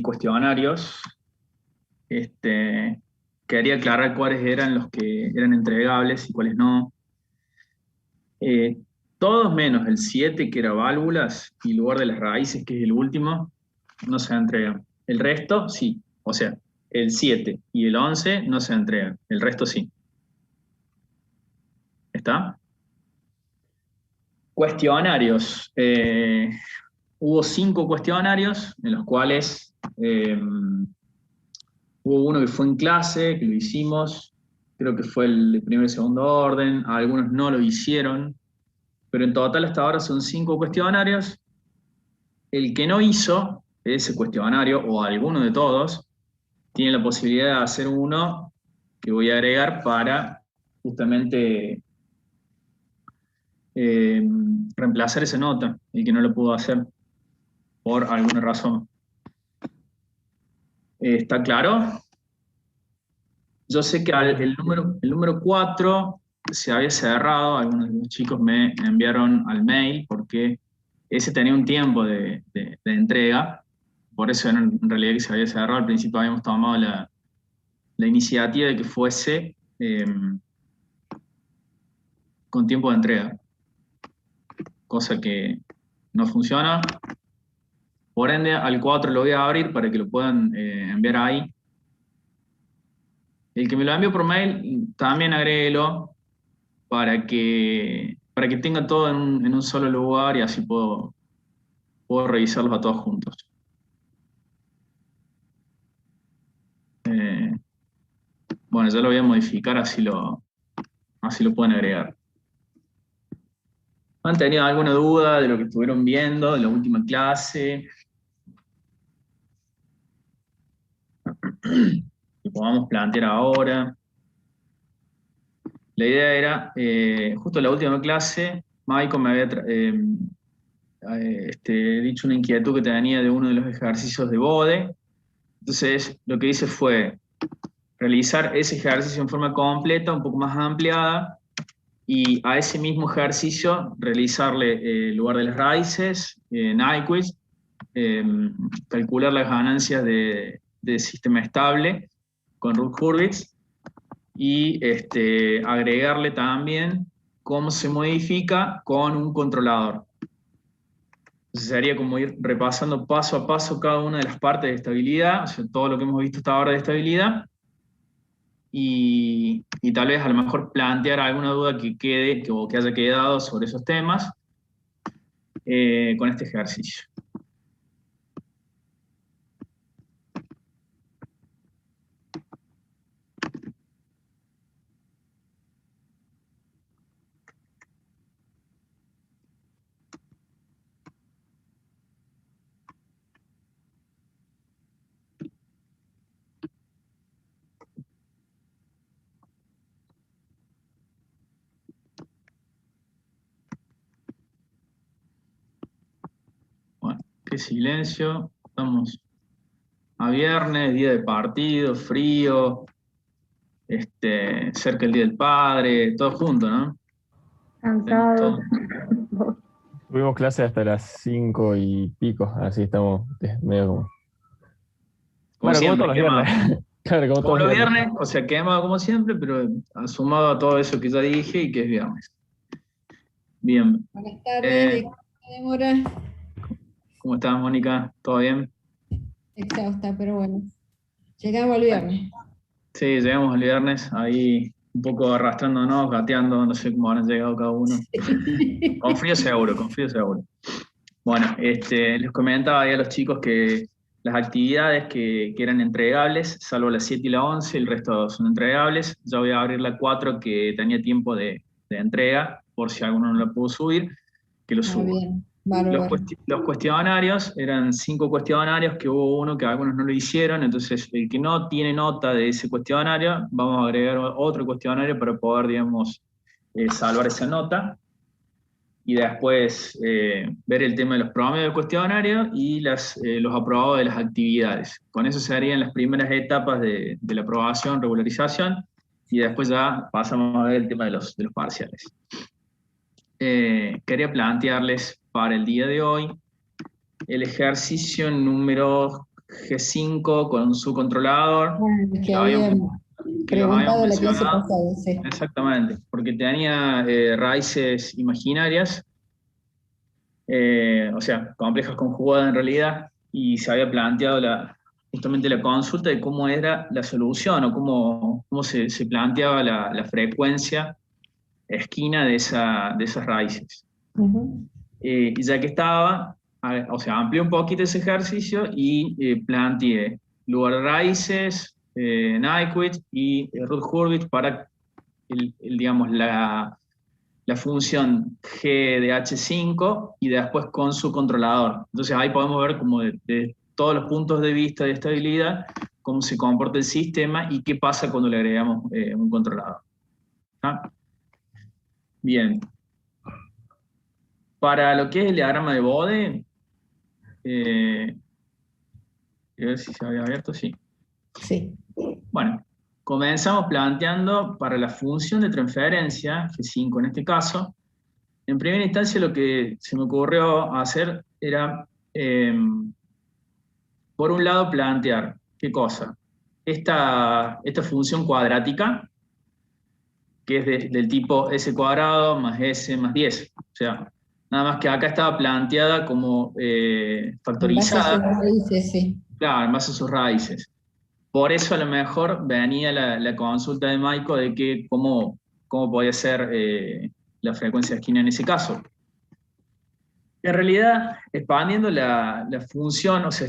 cuestionarios. Quería aclarar cuáles eran los que eran entregables y cuáles no. Todos menos el 7, que era válvulas, y lugar de las raíces, que es el último, no se entregan. El resto, sí. O sea, el 7 y el 11 no se entregan. El resto sí. ¿Está? Cuestionarios. Hubo 5 cuestionarios en los cuales hubo uno que fue en clase, que lo hicimos, creo que fue el de primer y segundo orden, algunos no lo hicieron, pero en total hasta ahora son 5 cuestionarios. El que no hizo ese cuestionario, o alguno de todos, tiene la posibilidad de hacer uno que voy a agregar para justamente eh, reemplazar esa nota, el que no lo pudo hacer por alguna razón. ¿Está claro? Yo sé que el número 4 se había cerrado, algunos de los chicos me enviaron al mail porque ese tenía un tiempo de entrega, por eso en realidad que se había cerrado. Al principio habíamos tomado la iniciativa de que fuese con tiempo de entrega, cosa que no funciona. Por ende, al 4 lo voy a abrir para que lo puedan enviar ahí. El que me lo envió por mail, también agréguelo para que tenga todo en un solo lugar y así puedo revisarlos a todos juntos. Eh, bueno, ya lo voy a modificar, así lo pueden agregar. ¿Han tenido alguna duda de lo que estuvieron viendo, de la última clase? Que podamos plantear ahora. La idea era, justo en la última clase, Maicon me había dicho una inquietud que tenía de uno de los ejercicios de BODE. Entonces, lo que hice fue realizar ese ejercicio en forma completa, un poco más ampliada, y a ese mismo ejercicio realizarle el lugar de las raíces, Nyquist, calcular las ganancias de sistema estable con Ruth Hurwitz, y agregarle también cómo se modifica con un controlador. Entonces sería como ir repasando paso a paso cada una de las partes de estabilidad, o sea, todo lo que hemos visto hasta ahora de estabilidad, y tal vez a lo mejor plantear alguna duda que quede o que haya quedado sobre esos temas con este ejercicio. Bueno, qué silencio. Estamos a viernes, día de partido, frío, cerca el Día del Padre, todo junto, ¿no? Tenemos Cansados. todo. Tuvimos clase hasta las 5 y pico, así estamos medio como... Como Bueno, como todos siempre, los quemado. viernes. Claro, como Como todos los los viernes. viernes, o sea, quemado como siempre, pero sumado a todo eso que ya dije y que es viernes. Bien. Buenas tardes, Eh, disculpe la demora, ¿Cómo estás, Mónica? ¿Todo bien? exhausta, pero bueno, llegamos al viernes. Sí, llegamos el viernes, ahí un poco arrastrándonos, gateando, no sé cómo habrán llegado cada uno. Con frío seguro, con frío seguro. Bueno, les comentaba ahí a los chicos que las actividades que eran entregables, salvo las 7 y la 11, el resto son entregables. Ya voy a abrir la 4 que tenía tiempo de entrega, por si alguno no la pudo subir, que lo suba. Bien, bárbaro. Los cuestionarios, eran 5 cuestionarios, que hubo uno que algunos no lo hicieron, entonces el que no tiene nota de ese cuestionario, vamos a agregar otro cuestionario para poder, digamos, salvar esa nota, y después ver el tema de los promedios del cuestionario y los aprobados de las actividades. Con eso serían las primeras etapas de la aprobación, regularización, y después ya pasamos a ver el tema de los parciales. Quería plantearles para el día de hoy el ejercicio número G5 con su controlador, Que lo habíamos- habían que los habíamos preguntado la clase mencionado. pasada, sí. Exactamente, porque tenía raíces imaginarias, o sea, complejas conjugadas en realidad, y se había planteado justamente la consulta de cómo era la solución o cómo se planteaba la frecuencia esquina de esas raíces. Ujú. Y ya que estaba, o sea, amplié un poquito ese ejercicio y planteé lugar de raíces, Nyquist y Ruth-Hurwitz para digamos, la función G de H5 y después con su controlador. Entonces ahí podemos ver como de todos los puntos de vista de estabilidad, cómo se comporta el sistema y qué pasa cuando le agregamos un controlador. ¿Ah? Bien. Para lo que es el diagrama de Bode, a ver si se había abierto, sí. Sí. Bueno, comenzamos planteando para la función de transferencia, G5 en este caso. En primera instancia lo que se me ocurrió hacer era, por un lado, plantear, ¿qué cosa? Esta función cuadrática, que es del tipo s cuadrado más s más 10. O sea, nada más que acá estaba planteada como En base a sus factorizada, raíces, sí. claro, en base a sus raíces. Por eso a lo mejor venía la consulta de Maico de que cómo podía ser la frecuencia de esquina en ese caso. En realidad, expandiendo la función, o sea,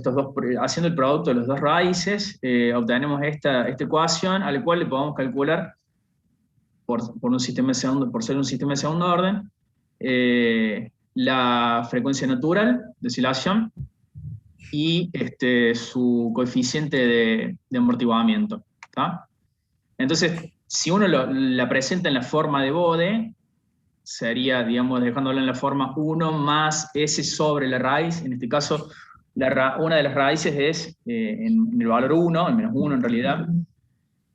haciendo el producto de las dos raíces, obtenemos esta ecuación a la cual le podemos calcular, por ser un sistema de segundo orden, la frecuencia natural de oscilación y su coeficiente de amortiguamiento. ¿Tá? Entonces, si uno la presenta en la forma de Bode, sería, digamos, dejándola en la forma 1 más s sobre la raíz. En este caso, una de las raíces es en el valor 1, el menos 1 en realidad.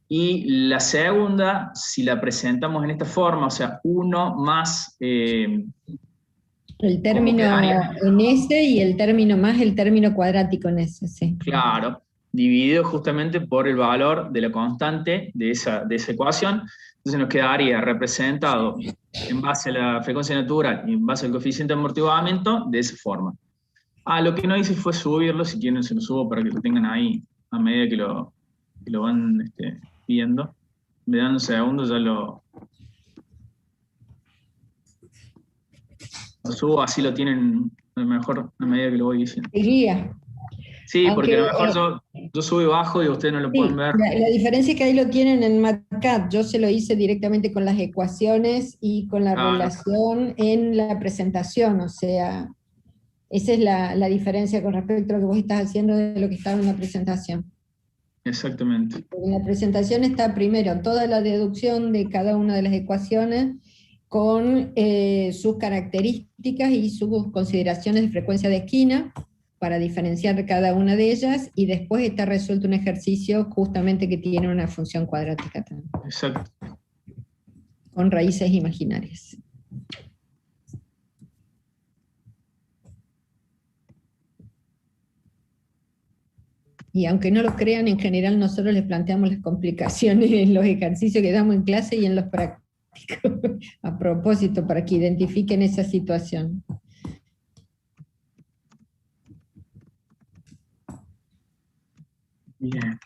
Y la segunda, si la presentamos en esta forma, o sea, 1 más... El ¿cómo término quedaría? en S y el término más el término cuadrático en S, sí. Claro, dividido justamente por el valor de la constante de esa ecuación. Entonces nos quedaría representado en base a la frecuencia natural y en base al coeficiente de amortiguamiento de esa forma. Lo que no hice fue subirlo, si quieren se lo subo para que lo tengan ahí a medida que lo van viendo. Me dan un segundo, ya lo subo, así lo tienen mejor a medida que lo voy diciendo. Diría. Sí, porque Aunque, a lo mejor yo subo y bajo y ustedes no lo pueden sí, ver. la diferencia es que ahí lo tienen en MATCAD. Yo se lo hice directamente con las ecuaciones y con la Claro, relación en la presentación. O sea, esa es la diferencia con respecto a lo que vos estás haciendo de lo que estaba en la presentación. exactamente. En la presentación está primero toda la deducción de cada una de las ecuaciones con sus características y sus consideraciones de frecuencia de esquina para diferenciar cada una de ellas, y después está resuelto un ejercicio justamente que tiene una función cuadrática también, Exacto. con raíces imaginarias. Y aunque no lo crean, en general nosotros les planteamos las complicaciones en los ejercicios que damos en clase y en los prácticos, a propósito, para que identifiquen esa situación. Bien.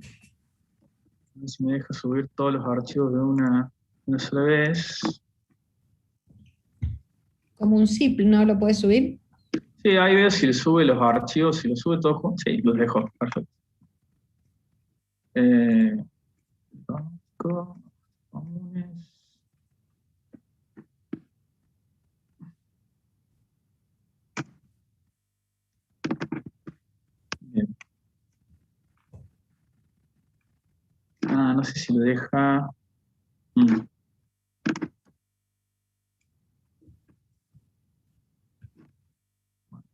A ver si me deja subir todos los archivos de una sola vez. Como un zip, ¿no lo puedes subir? Sí, ahí veo si le sube los archivos, si los sube todos juntos. Sí, los dejo, perfecto. Banco, comunes. Bien. No sé si lo deja.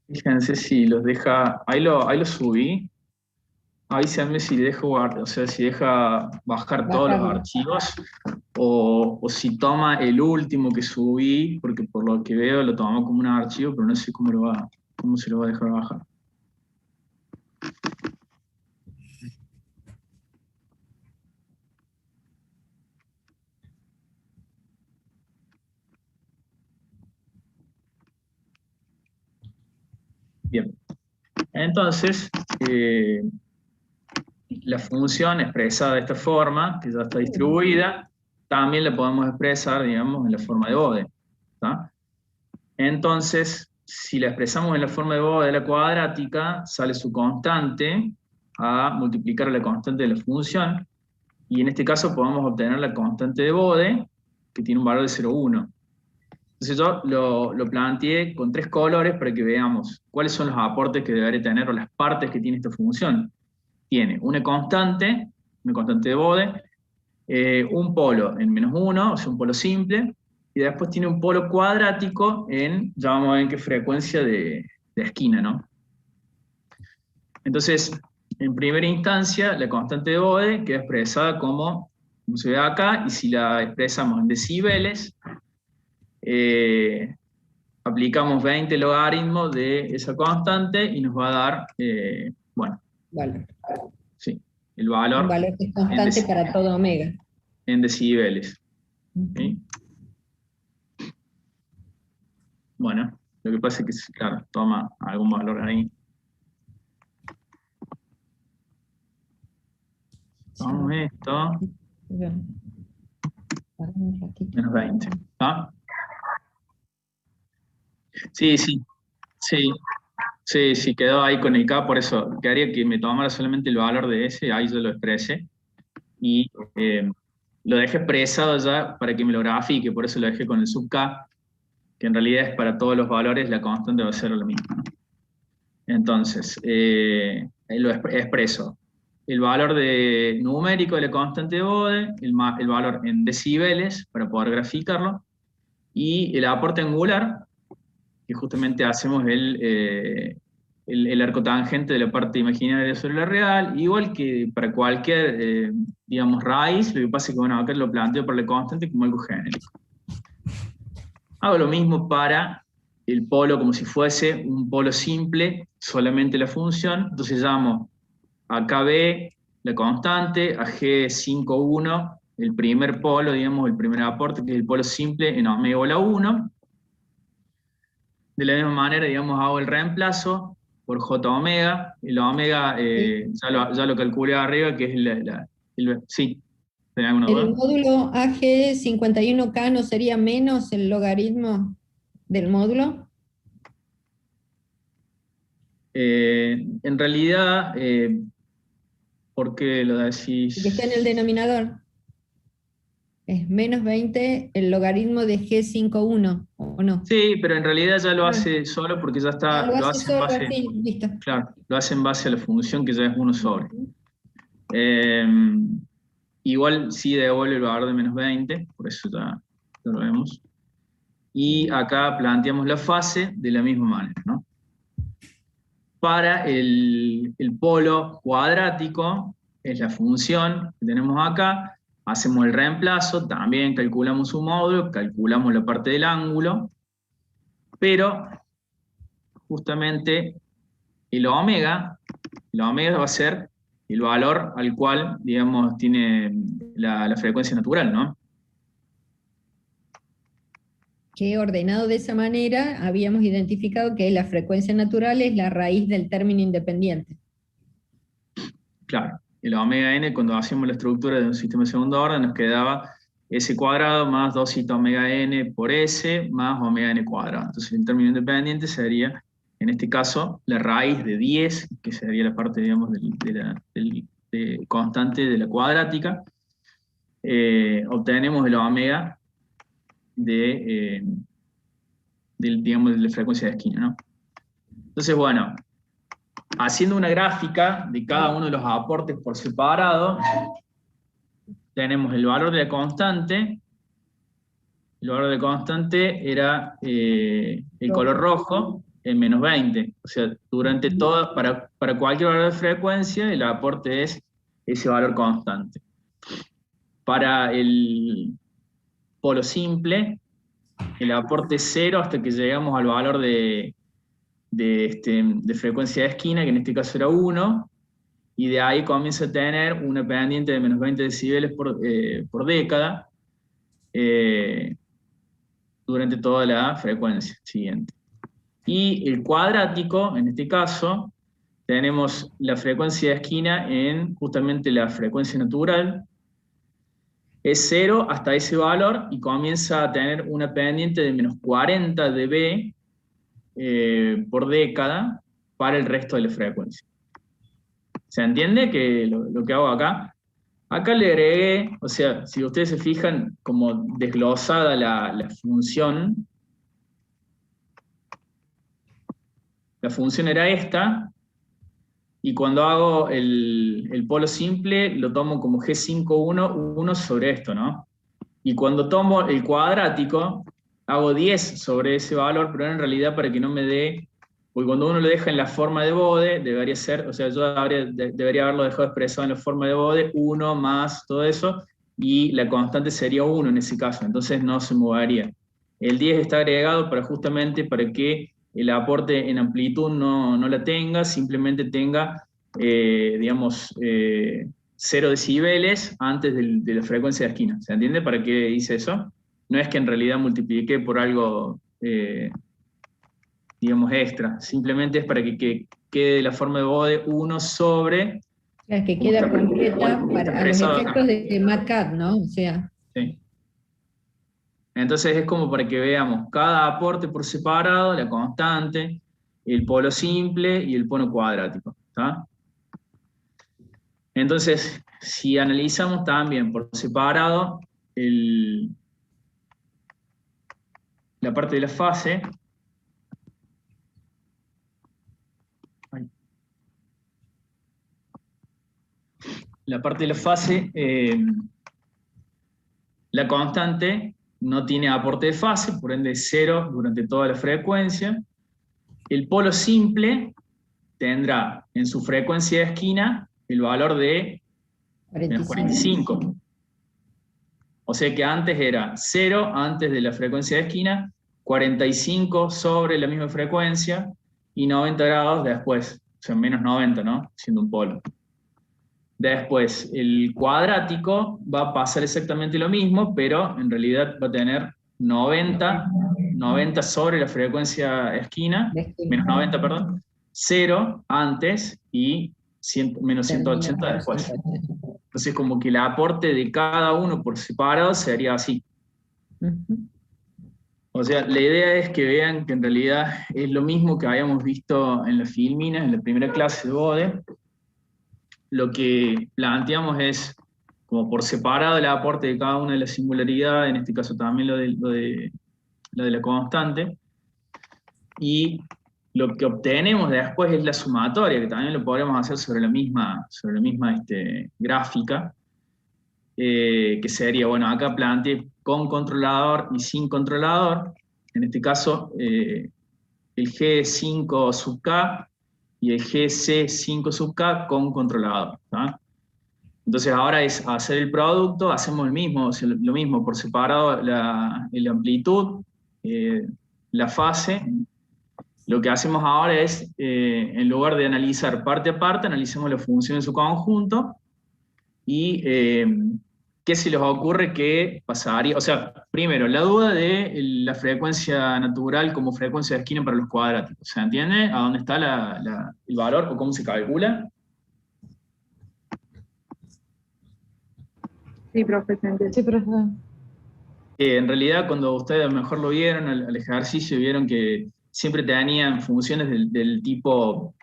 Fíjense si los deja. Ahí lo subí. Avísenme si dejo guardar, o sea, si deja bajar todos los Bajarlo. archivos o si toma el último que subí, porque por lo que veo lo tomamos como un archivo, pero no sé cómo lo va. ¿Cómo se lo va a dejar bajar? Bien. Entonces, la función expresada de esta forma, que ya está distribuida, también la podemos expresar, digamos, en la forma de Bode. ¿Tá? Entonces, si la expresamos en la forma de Bode de la cuadrática, sale su constante a multiplicar la constante de la función, y en este caso podemos obtener la constante de Bode, que tiene un valor de 0,1. Entonces yo lo planteé con 3 colores para que veamos cuáles son los aportes que debería tener, o las partes que tiene esta función. Tiene una constante de Bode, un polo en -1, o sea, un polo simple, y después tiene un polo cuadrático en, ya vamos a ver en qué frecuencia de esquina, ¿no? Entonces, en primera instancia, la constante de Bode queda expresada como se ve acá, y si la expresamos en decibeles, aplicamos 20 logaritmos de esa constante y nos va a dar, bueno, Vale. sí, el Un valor valor que es constante para todo omega. en decibeles. ¿Sí? Bueno, lo que pasa es que, claro, toma algún valor ahí. Tomamos esto, menos 20. ¿Ah? Sí, sí, sí. Sí, sí, quedó ahí conectado, por eso quería que me tomara solamente el valor de ese, ahí yo lo expresé, y lo dejé expresado ya para que me lo grafique, por eso lo dejé con el sub K, que en realidad es para todos los valores, la constante va a ser lo mismo, ¿no? Entonces, lo expreso. El valor numérico de la constante de Bode, el valor en decibeles, para poder graficarlo, y el aporte angular, que justamente hacemos el arco tangente de la parte imaginaria sobre la real, igual que para cualquier, digamos, raíz. Lo que pasa es que, bueno, acá lo planteo para la constante como algo genérico. Hago lo mismo para el polo, como si fuese un polo simple, solamente la función. Entonces llamo a KB la constante, a G51 el primer polo, digamos, el primer aporte, que es el polo simple en omega la 1. De la misma manera, digamos, hago el reemplazo por J omega, y la omega ya lo calculé arriba, que es sí, ¿tenés alguna duda? ¿El módulo AG51K no sería menos el logaritmo del módulo? En realidad, ¿por qué lo decís? Que está en el denominador. Es menos 20 el logaritmo de G51, ¿o no? Sí, pero en realidad ya lo hace solo porque ya está, Lo lo hace hace en solo, base, sí, listo. claro, lo hace en base a la función que ya es 1 sobre. Igual sí devuelve el valor de menos 20, por eso ya lo vemos. Y acá planteamos la fase de la misma manera, ¿no? Para el polo cuadrático, es la función que tenemos acá, hacemos el reemplazo, también calculamos su módulo, calculamos la parte del ángulo, pero justamente el omega va a ser el valor al cual, digamos, tiene la frecuencia natural, ¿no? Que ordenado de esa manera, habíamos identificado que la frecuencia natural es la raíz del término independiente. Claro, el omega n, cuando hacíamos la estructura de un sistema de segundo orden, nos quedaba s cuadrado más 2 omega n por s más omega n cuadrado. Entonces el término independiente sería, en este caso, la raíz de 10, que sería la parte, digamos, de constante de la cuadrática. Obtenemos el omega digamos, de la frecuencia de esquina, ¿no? Entonces, bueno, haciendo una gráfica de cada uno de los aportes por separado, tenemos el valor de la constante. El valor de constante era el color rojo en menos 20. O sea, durante todo, para cualquier valor de frecuencia, el aporte es ese valor constante. Para el polo simple, el aporte es 0 hasta que llegamos al valor de de frecuencia de esquina, que en este caso era 1, y de ahí comienza a tener una pendiente de menos 20 decibeles por década durante toda la frecuencia siguiente. Y el cuadrático, en este caso, tenemos la frecuencia de esquina en justamente la frecuencia natural, es 0 hasta ese valor y comienza a tener una pendiente de menos 40 dB por década para el resto de la frecuencia. ¿Se entiende que lo que hago acá? Acá le agregué, o sea, si ustedes se fijan como desglosada la función era esta, y cuando hago el polo simple lo tomo como G5,1 sobre esto, ¿no? Y cuando tomo el cuadrático, hago 10 sobre ese valor, pero en realidad para que no me dé, porque cuando uno lo deja en la forma de Bode, debería ser, o sea, yo debería haberlo dejado expresado en la forma de Bode, 1 más todo eso, y la constante sería 1 en ese caso, entonces no se movería. El 10 está agregado justamente para que el aporte en amplitud no la tenga, simplemente tenga, digamos, 0 decibeles antes de la frecuencia de esquina. ¿Se entiende para qué hice eso? No es que en realidad multipliqué por algo, digamos, extra. Simplemente es para que quede la forma de Bode 1 sobre... La que queda completa para los efectos de MATLAB, ¿no? O sea... Sí. Entonces es como para que veamos cada aporte por separado, la constante, el polo simple y el polo cuadrático. ¿Está? Entonces, si analizamos también por separado la parte de la fase, la constante no tiene aporte de fase, por ende es 0 durante toda la frecuencia. El polo simple tendrá en su frecuencia de esquina el valor de menos 45. O sea que antes era 0 antes de la frecuencia de esquina, 45 sobre la misma frecuencia y 90 grados después, o sea, menos 90, ¿no? Siendo un polo. Después, el cuadrático va a pasar exactamente lo mismo, pero en realidad va a tener 90 sobre la frecuencia esquina, menos 90, perdón, 0 antes y menos 180 después. Entonces, como que el aporte de cada uno por separado sería así. O sea, la idea es que vean que en realidad es lo mismo que habíamos visto en la filmina, en la primera clase de Bode. Lo que planteamos es, como por separado el aporte de cada una de las singularidades, en este caso también lo de la constante, y lo que obtenemos después es la sumatoria, que también lo podremos hacer sobre la misma gráfica, que sería, bueno, acá planteé con controlador y sin controlador, en este caso el G5 sub K y el GC5 sub K con controlador. ¿Tá? Entonces ahora es hacer el producto, hacemos lo mismo, por separado la amplitud, la fase. Lo que hacemos ahora es, en lugar de analizar parte a parte, analicemos la función en su conjunto, y qué se les ocurre que pasaría. O sea, primero, la duda de la frecuencia natural como frecuencia de esquina para los cuadráticos. ¿Se entiende a dónde está el valor o cómo se calcula? Sí, profe, sí, profe. En realidad, cuando ustedes a lo mejor lo vieron al ejercicio, vieron que siempre tenían funciones del tipo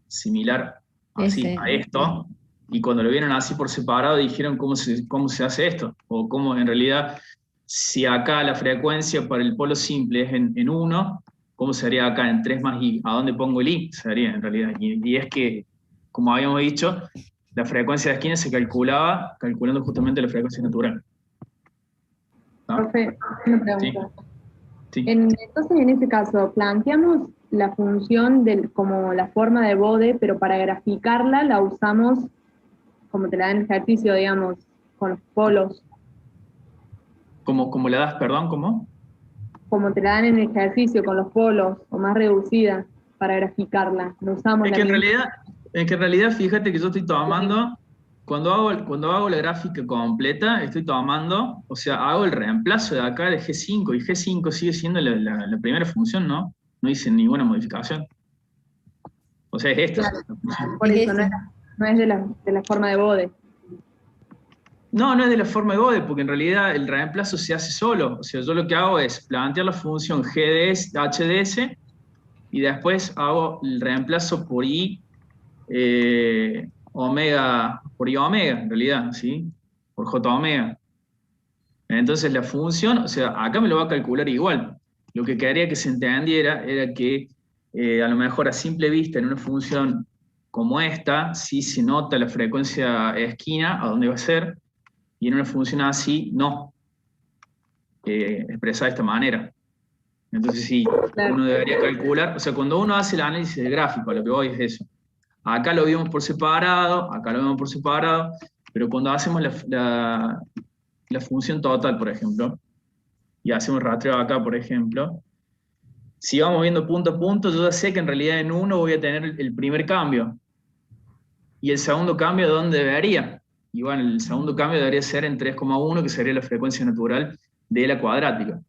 similar así, a esto, y cuando lo vieron así por separado dijeron cómo se hace esto, o cómo en realidad, si acá la frecuencia para el polo simple es en 1, ¿cómo sería acá en 3 más i? ¿A dónde pongo el i? Sería en realidad, y es que, como habíamos dicho, la frecuencia de esquina se calculaba calculando justamente la frecuencia natural. ¿No? Profe, una pregunta. Sí. Entonces, en ese caso, planteamos la función como la forma de Bode, pero para graficarla la usamos, como te la dan en ejercicio, digamos, con los polos. ¿Cómo la das, perdón? ¿Cómo? como te la dan en el ejercicio, con los polos, o más reducida, para graficarla. No usamos Es que en realidad, fíjate que yo estoy tomando, cuando hago la gráfica completa, estoy tomando, o sea, hago el reemplazo de acá de G5, y G5 sigue siendo la primera función, ¿no? No hice ninguna modificación. O sea, es esta. Claro, por eso no es de la forma de Bode. No, no es de la forma de Bode, porque en realidad el reemplazo se hace solo. O sea, yo lo que hago es plantear la función GDS, HDS, y después hago el reemplazo por I omega, por I omega, en realidad, ¿sí? Por J omega. Entonces la función, o sea, acá me lo va a calcular igual. Lo que quería que se entendiera era que a lo mejor a simple vista en una función como esta, sí se nota la frecuencia esquina, a dónde va a ser, y en una función así, no. Expresada de esta manera. Entonces sí, Claro. uno debería calcular, o sea, cuando uno hace el análisis de gráfico, a lo que voy es eso. Acá lo vimos por separado, acá lo vemos por separado, pero cuando hacemos la función total, por ejemplo, y hacemos rastreo acá, por ejemplo, si vamos viendo punto a punto, yo ya sé que en realidad en uno voy a tener el primer cambio. Y el segundo cambio, ¿dónde debería? Y bueno, el segundo cambio debería ser en 3,1, que sería la frecuencia natural de la cuadrática.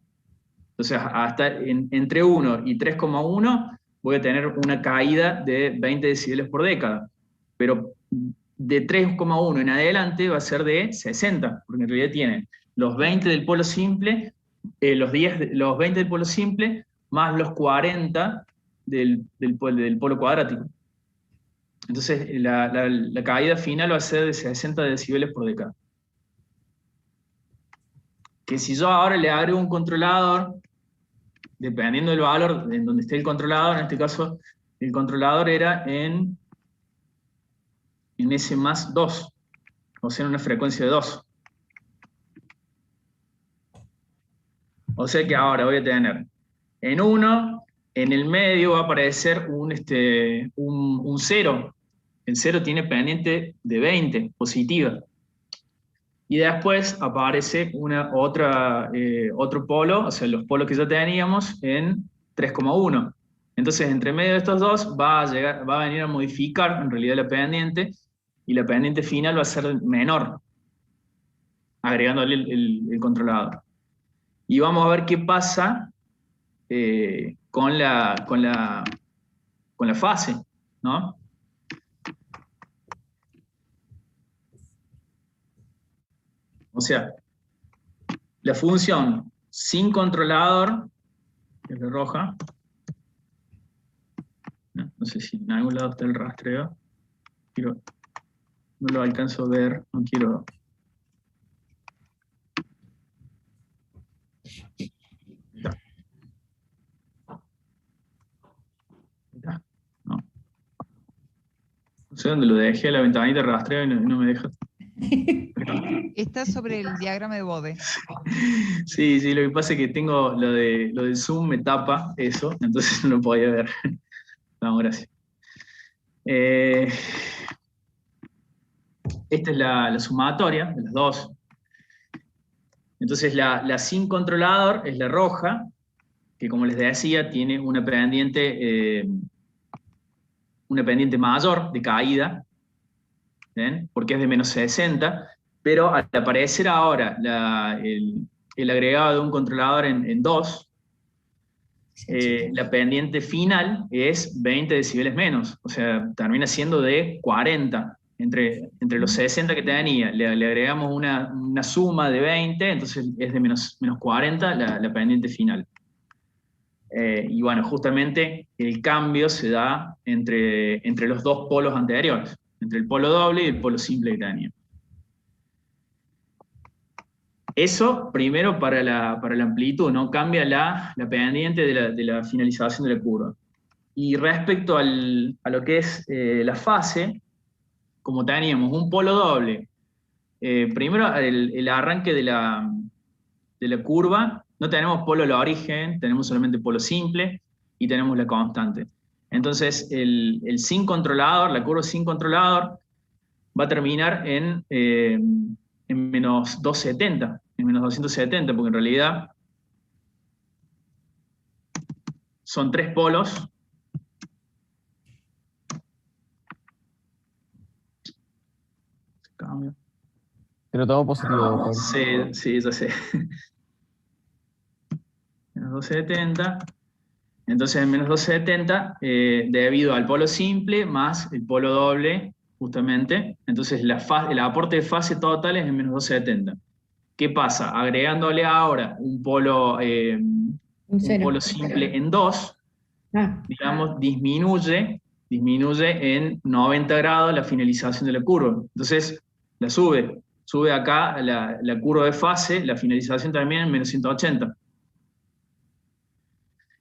Entonces, hasta entre 1 y 3,1 voy a tener una caída de 20 decibeles por década. Pero de 3,1 en adelante va a ser de 60, porque en realidad tiene los 20 del polo simple, los 20 del polo simple, más los 40 del polo cuadrático. Entonces, la caída final va a ser de 60 decibeles por década. Que si yo ahora le agrego un controlador, dependiendo del valor en donde esté el controlador, en este caso, el controlador era en S más 2, o sea, en una frecuencia de 2. O sea que ahora voy a tener en 1, en el medio va a aparecer un 0. El 0 tiene pendiente de 20, positiva. Y después aparece otro polo, o sea, los polos que ya teníamos, en 3,1. Entonces, entre medio de estos dos va a venir a modificar en realidad la pendiente, y la pendiente final va a ser menor, agregándole el controlador. Y vamos a ver qué pasa con la fase, ¿no? O sea, la función sin controlador, que es la roja, no sé si en algún lado está el rastreo, no lo alcanzo a ver, no quiero... No sé dónde lo dejé, la ventanita de rastreo, y no me deja. Está sobre el diagrama de Bode. Sí, lo que pasa es que tengo lo del Zoom, me tapa eso, entonces no lo podía ver. No, gracias. Esta es la sumatoria de las dos. Entonces la sin controlador es la roja, que como les decía, tiene una pendiente mayor de caída, ¿ven? Porque es de menos 60, pero al aparecer ahora el agregado de un controlador en 2, la pendiente final es 20 decibeles menos, o sea, termina siendo de 40. Entre los 60 que tenía, le agregamos una suma de 20, entonces es de menos 40 la pendiente final. Y bueno, justamente el cambio se da entre los dos polos anteriores, entre el polo doble y el polo simple que tenía. Eso primero para la amplitud, ¿no? Cambia la pendiente de la finalización de la curva. Y respecto a lo que es la fase, como teníamos un polo doble, primero el arranque de la curva, no tenemos polo al origen, tenemos solamente polo simple y tenemos la constante. Entonces el sin controlador, la curva sin controlador, va a terminar en menos 270, en menos 270, porque en realidad son 3 polos. Cambio. Te lo tomo positivo, Pablo. Sí, ya sé. Menos 270. Entonces, en menos 270, debido al polo simple más el polo doble, justamente, entonces el aporte de fase total es en menos 270. ¿Qué pasa? Agregándole ahora un polo cero. simple en 2, Ah, digamos, disminuye en 90 grados la finalización de la curva. Entonces, la sube acá la curva de fase, la finalización también en menos 180.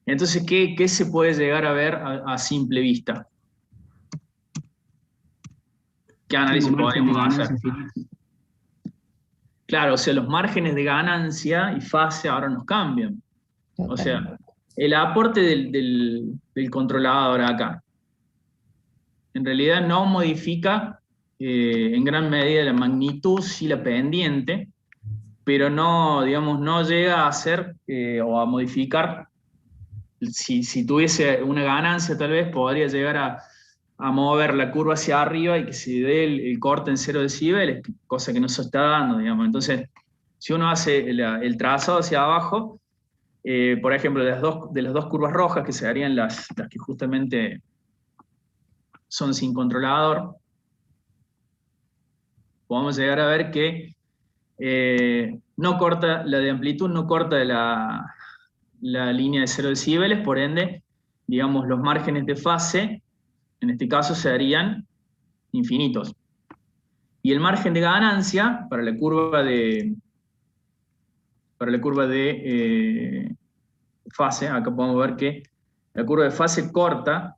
Entonces, ¿qué se puede llegar a ver a simple vista? ¿Qué análisis podemos hacer? Claro, o sea, los márgenes de ganancia y fase ahora nos cambian. O sea, el aporte del controlador acá, en realidad no modifica en gran medida la magnitud, sí la pendiente, pero no, digamos, no llega a hacer o a modificar. Si tuviese una ganancia, tal vez podría llegar a mover la curva hacia arriba y que se dé el corte en 0 decibeles, cosa que no se está dando, digamos. Entonces, si uno hace el trazado hacia abajo, por ejemplo, de las dos curvas rojas, que serían las que justamente son sin controlador, podemos llegar a ver que no corta, la de amplitud no corta la línea de 0 decibeles, por ende, digamos, los márgenes de fase, en este caso, serían infinitos. Y el margen de ganancia para la curva de fase, acá podemos ver que la curva de fase corta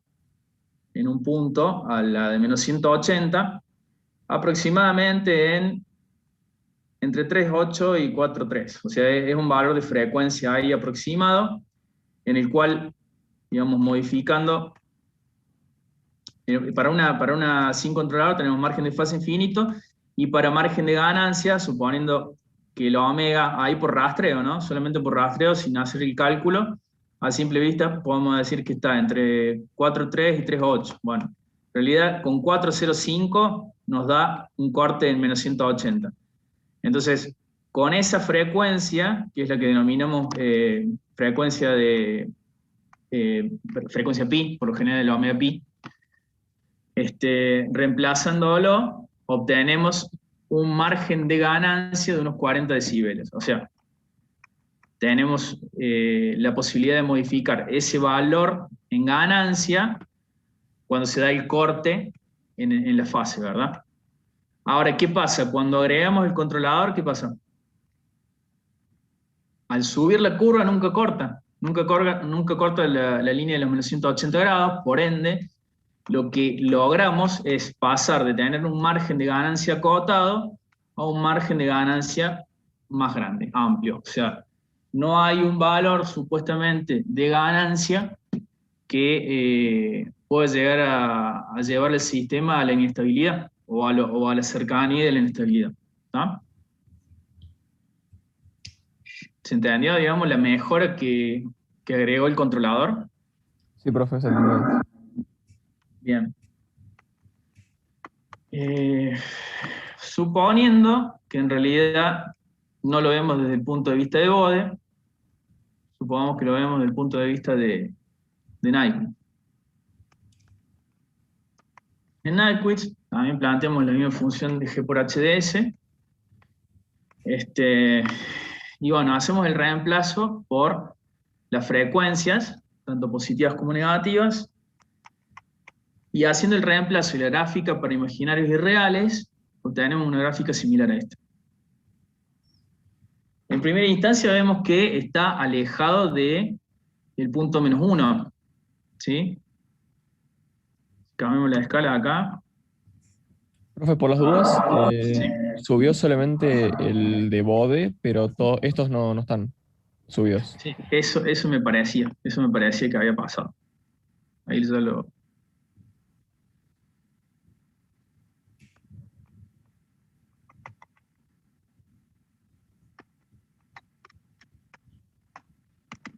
en un punto a la de menos 180, aproximadamente entre 3,8 y 4,3. O sea, es un valor de frecuencia ahí aproximado, en el cual, digamos, modificando, para una sin controlador tenemos margen de fase infinito, y para margen de ganancia, suponiendo que la omega, ahí por rastreo, ¿no? Solamente por rastreo, sin hacer el cálculo, a simple vista podemos decir que está entre 4,3 y 3,8. Bueno, en realidad con 4,05 nos da un corte en menos 180. Entonces, con esa frecuencia, que es la que denominamos frecuencia pi, por lo general la omega pi, reemplazándolo, obtenemos un margen de ganancia de unos 40 decibeles. O sea, tenemos la posibilidad de modificar ese valor en ganancia cuando se da el corte en la fase, ¿verdad? Ahora, ¿qué pasa? Cuando agregamos el controlador, ¿qué pasa? Al subir la curva nunca corta, nunca corta la línea de los menos 180 grados, por ende, lo que logramos es pasar de tener un margen de ganancia acotado a un margen de ganancia más grande, amplio. O sea, no hay un valor supuestamente de ganancia que pueda llegar a llevar el sistema a la inestabilidad o a la cercanía de la inestabilidad. ¿Está? ¿Se entendió, digamos, la mejora que agregó el controlador? Sí, profe, se entendió. Bien. Suponiendo que en realidad no lo vemos desde el punto de vista de Bode, supongamos que lo vemos desde el punto de vista de Nyquist. En Nyquist también planteamos la misma función de G por HDS. Y bueno, hacemos el reemplazo por las frecuencias, tanto positivas como negativas, y haciendo el reemplazo y la gráfica para imaginarios y reales, obtenemos una gráfica similar a esta. En primera instancia vemos que está alejado del punto -1, ¿sí? Cambiamos la escala acá. Profe, por las dudas, Sí. subió solamente el de Bode, pero estos no están subidos. Sí, eso me parecía que había pasado. Ahí ya lo...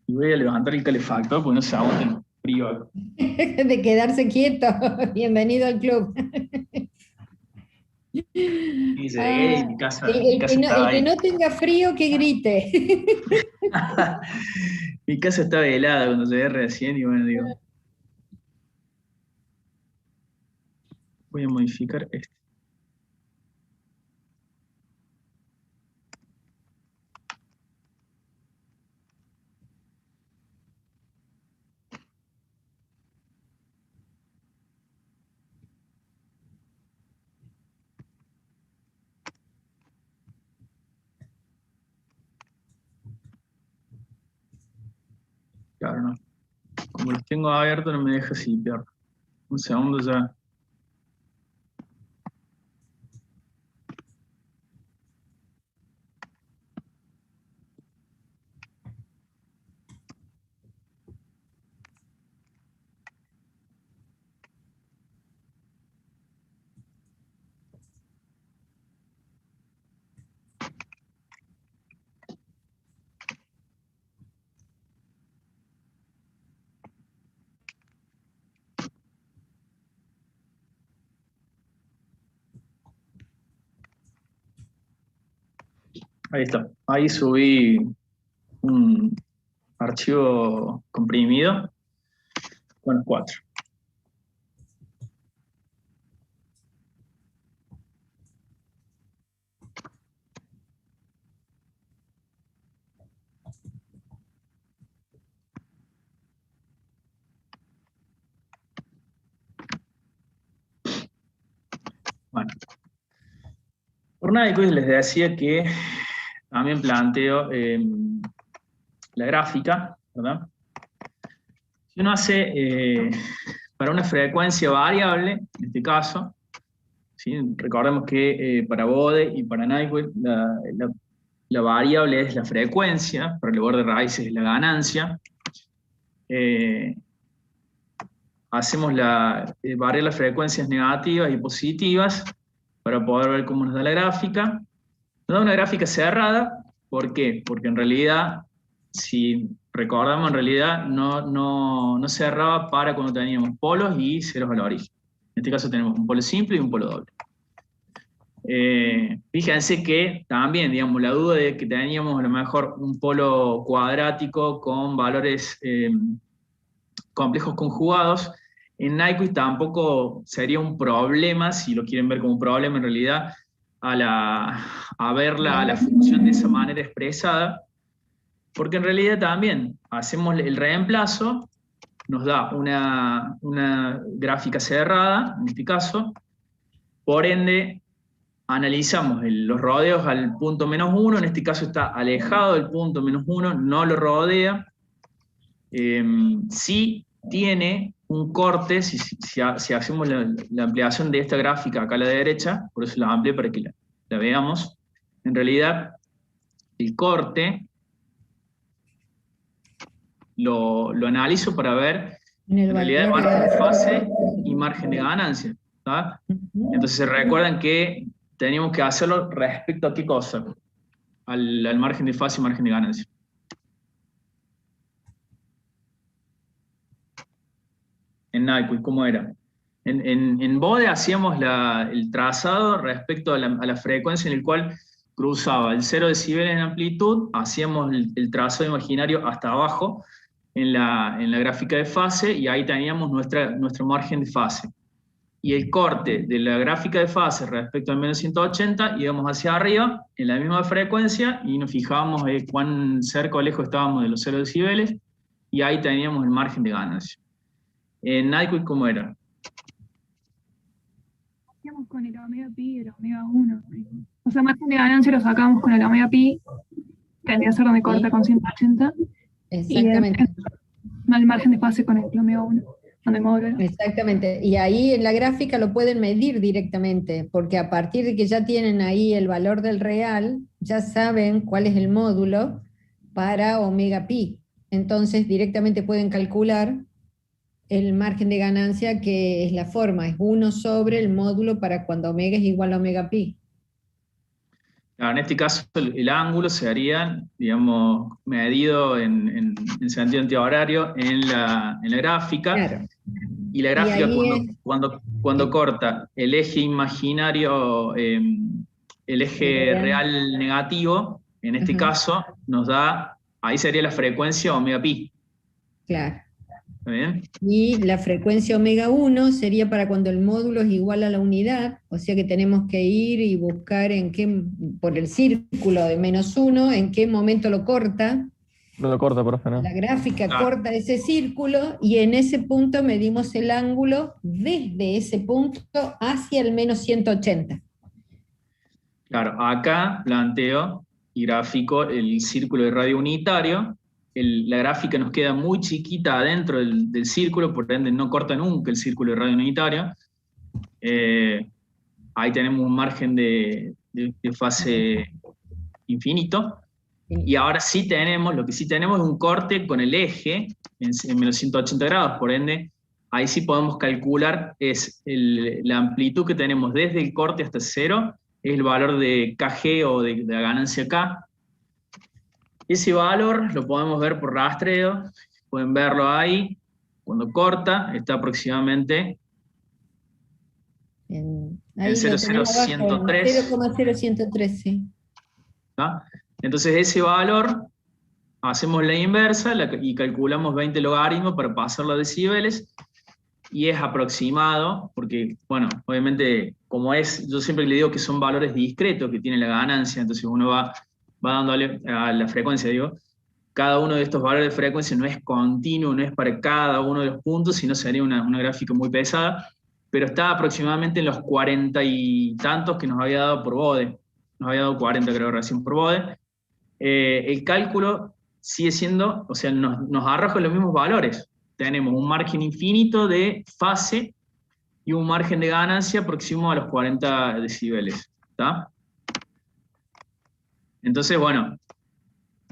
Y voy a levantar el calefactor porque no se aguanta el frío acá. De quedarse quieto. Bienvenido al club. Y dice, mi casa, El, mi el casa que no, estaba el que ahí. no tenga frío, que grite. Mi casa estaba helada cuando llegué recién y bueno, digo, voy a modificar esto. Claro, no. Como los tengo abiertos no me deja limpiar. Un segundo ya. Ahí está. Ahí subí un archivo comprimido con los 4. Bueno, por Nyquist les decía que también planteo la gráfica, ¿verdad? Si uno hace para una frecuencia variable, en este caso, ¿sí? Recordemos que para Bode y para Nyquist la variable es la frecuencia, para el lugar de raíces es la ganancia. Hacemos variar las frecuencias negativas y positivas para poder ver cómo nos da la gráfica. Nos da una gráfica cerrada, ¿por qué? Porque en realidad, si recordamos, en realidad no cerraba para cuando teníamos polos y ceros al origen. En este caso tenemos un polo simple y un polo doble. Fíjense que también, digamos, la duda de que teníamos a lo mejor un polo cuadrático con valores complejos conjugados, en Nyquist tampoco sería un problema, si lo quieren ver como un problema en realidad, a ver la función de esa manera expresada, porque en realidad también hacemos el reemplazo, nos da una gráfica cerrada, en este caso, por ende, analizamos los rodeos al punto -1, en este caso está alejado del punto -1, no lo rodea. Sí tiene un corte, si hacemos la ampliación de esta gráfica acá a la derecha, por eso la amplié para que la veamos, en realidad el corte lo analizo para ver en realidad el margen de fase y margen de ganancia. ¿Tá? Entonces se recuerdan que teníamos que hacerlo respecto a qué cosa, al margen de fase y margen de ganancia. En Nyquist, ¿cómo era? En Bode hacíamos el trazado respecto a la frecuencia en el cual cruzaba el 0 decibel en amplitud, hacíamos el trazado imaginario hasta abajo en la gráfica de fase y ahí teníamos nuestro margen de fase. Y el corte de la gráfica de fase respecto al menos 180 íbamos hacia arriba en la misma frecuencia y nos fijábamos cuán cerca o lejos estábamos de los 0 decibeles y ahí teníamos el margen de ganancia. En Nyquist, ¿cómo era? Hacíamos con el omega pi y el omega 1. O sea, margen de ganancia lo sacamos con el omega pi, tendría a ser donde corta con 180. Exactamente. Y el margen de fase con el omega 1, donde módulo. Exactamente. Y ahí en la gráfica lo pueden medir directamente, porque a partir de que ya tienen ahí el valor del real, ya saben cuál es el módulo para omega pi. Entonces directamente pueden calcular el margen de ganancia, que es la forma, es 1 sobre el módulo para cuando omega es igual a omega pi. Claro, en este caso el ángulo se haría, digamos, medido en sentido antihorario en la gráfica. Claro. Y la Y gráfica ahí cuando corta el eje imaginario, el eje real negativo, en este Ajá. caso, nos da, ahí sería la frecuencia omega pi. claro. ¿Está bien? Y la frecuencia omega 1 sería para cuando el módulo es igual a la unidad, o sea que tenemos que ir y buscar por el círculo de -1, en qué momento lo corta. No lo corta, profe, ¿no? La gráfica Ah. corta ese círculo y en ese punto medimos el ángulo desde ese punto hacia el -180. Claro, acá planteo y grafico el círculo de radio unitario. La gráfica nos queda muy chiquita adentro del círculo, por ende no corta nunca el círculo de radio unitario. Ahí tenemos un margen de fase infinito. Y ahora sí tenemos, lo que sí tenemos es un corte con el eje en -180 grados, por ende, ahí sí podemos calcular la amplitud que tenemos desde el corte hasta cero, es el valor de kg o de la ganancia K. Ese valor lo podemos ver por rastreo, pueden verlo ahí, cuando corta, está aproximadamente En en 0,0103. 0,0103, sí. ¿tá? Entonces ese valor, hacemos la inversa y calculamos 20 logaritmos para pasarlo a decibeles, y es aproximado, porque, bueno, obviamente, como yo siempre le digo que son valores discretos que tiene la ganancia, entonces uno va dándole a la frecuencia, cada uno de estos valores de frecuencia no es continuo, no es para cada uno de los puntos, sino sería una gráfica muy pesada, pero está aproximadamente en los 40 y tantos que nos había dado por Bode. Nos había dado 40, creo, recién por Bode. El cálculo sigue siendo, o sea, nos arroja los mismos valores. Tenemos un margen infinito de fase y un margen de ganancia próximo a los 40 decibeles. ¿Está? Entonces, bueno,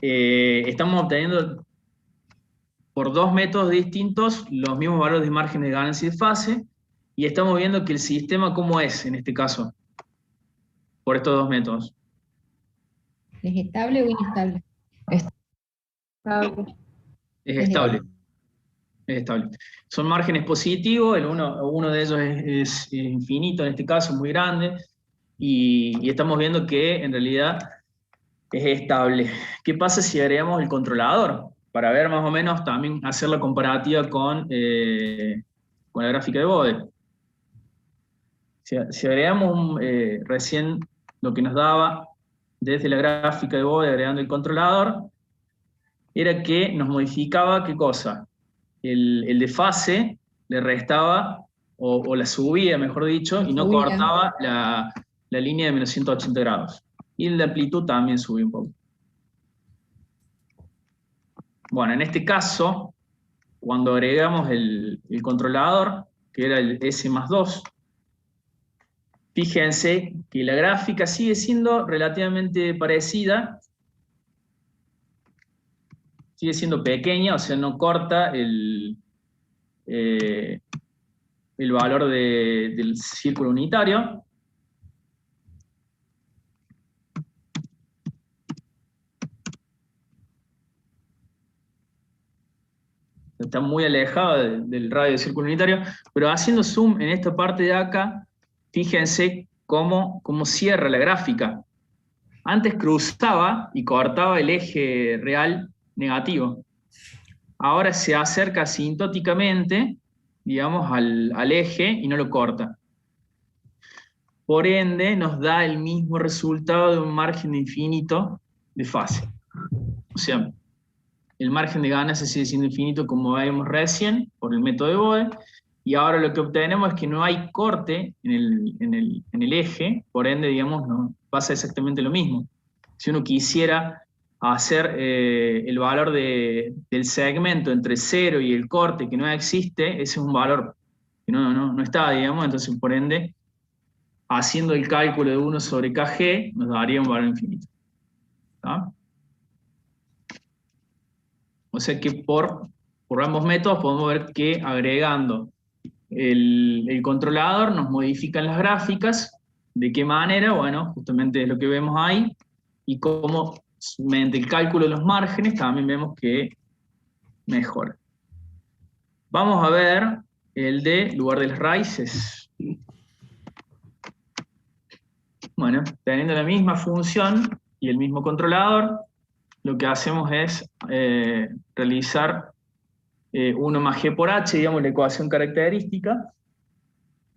estamos obteniendo por dos métodos distintos los mismos valores de margen de ganancia y de fase, y estamos viendo que el sistema, ¿cómo es en este caso? Por estos dos métodos. ¿Es estable o inestable? Estable. Es estable. Es estable. Son márgenes positivos, uno de ellos es infinito, en este caso, muy grande, y estamos viendo que en realidad es estable. ¿Qué pasa si agregamos el controlador? Para ver más o menos también hacer la comparativa con la gráfica de Bode. Si agregamos recién lo que nos daba desde la gráfica de Bode agregando el controlador, era que nos modificaba, ¿qué cosa? El de fase le restaba, o la subía, mejor dicho, y no cortaba la línea de -180 grados. Y el de amplitud también subía un poco. Bueno, en este caso, cuando agregamos el controlador, que era el S+2, fíjense que la gráfica sigue siendo relativamente parecida, sigue siendo pequeña, o sea, no corta el valor del círculo unitario. Está muy alejado del radio del círculo unitario, pero haciendo zoom en esta parte de acá, fíjense cómo cierra la gráfica. Antes cruzaba y cortaba el eje real negativo. Ahora se acerca asintóticamente, digamos, al eje y no lo corta. Por ende, nos da el mismo resultado de un margen infinito de fase. O sea, el margen de ganancia sigue siendo infinito como vimos recién, por el método de Bode, y ahora lo que obtenemos es que no hay corte en el eje, por ende, digamos, no pasa exactamente lo mismo. Si uno quisiera hacer el valor del segmento entre 0 y el corte que no existe, ese es un valor que no está, digamos, entonces por ende, haciendo el cálculo de 1 sobre kg, nos daría un valor infinito. ¿Está? O sea que por ambos métodos podemos ver que agregando el controlador nos modifican las gráficas ¿De qué manera? Bueno, justamente es lo que vemos ahí, y cómo mediante el cálculo de los márgenes también vemos que mejora. Vamos a ver el de lugar de las raíces. Bueno, teniendo la misma función y el mismo controlador, lo que hacemos es realizar 1 más g por h, digamos, la ecuación característica,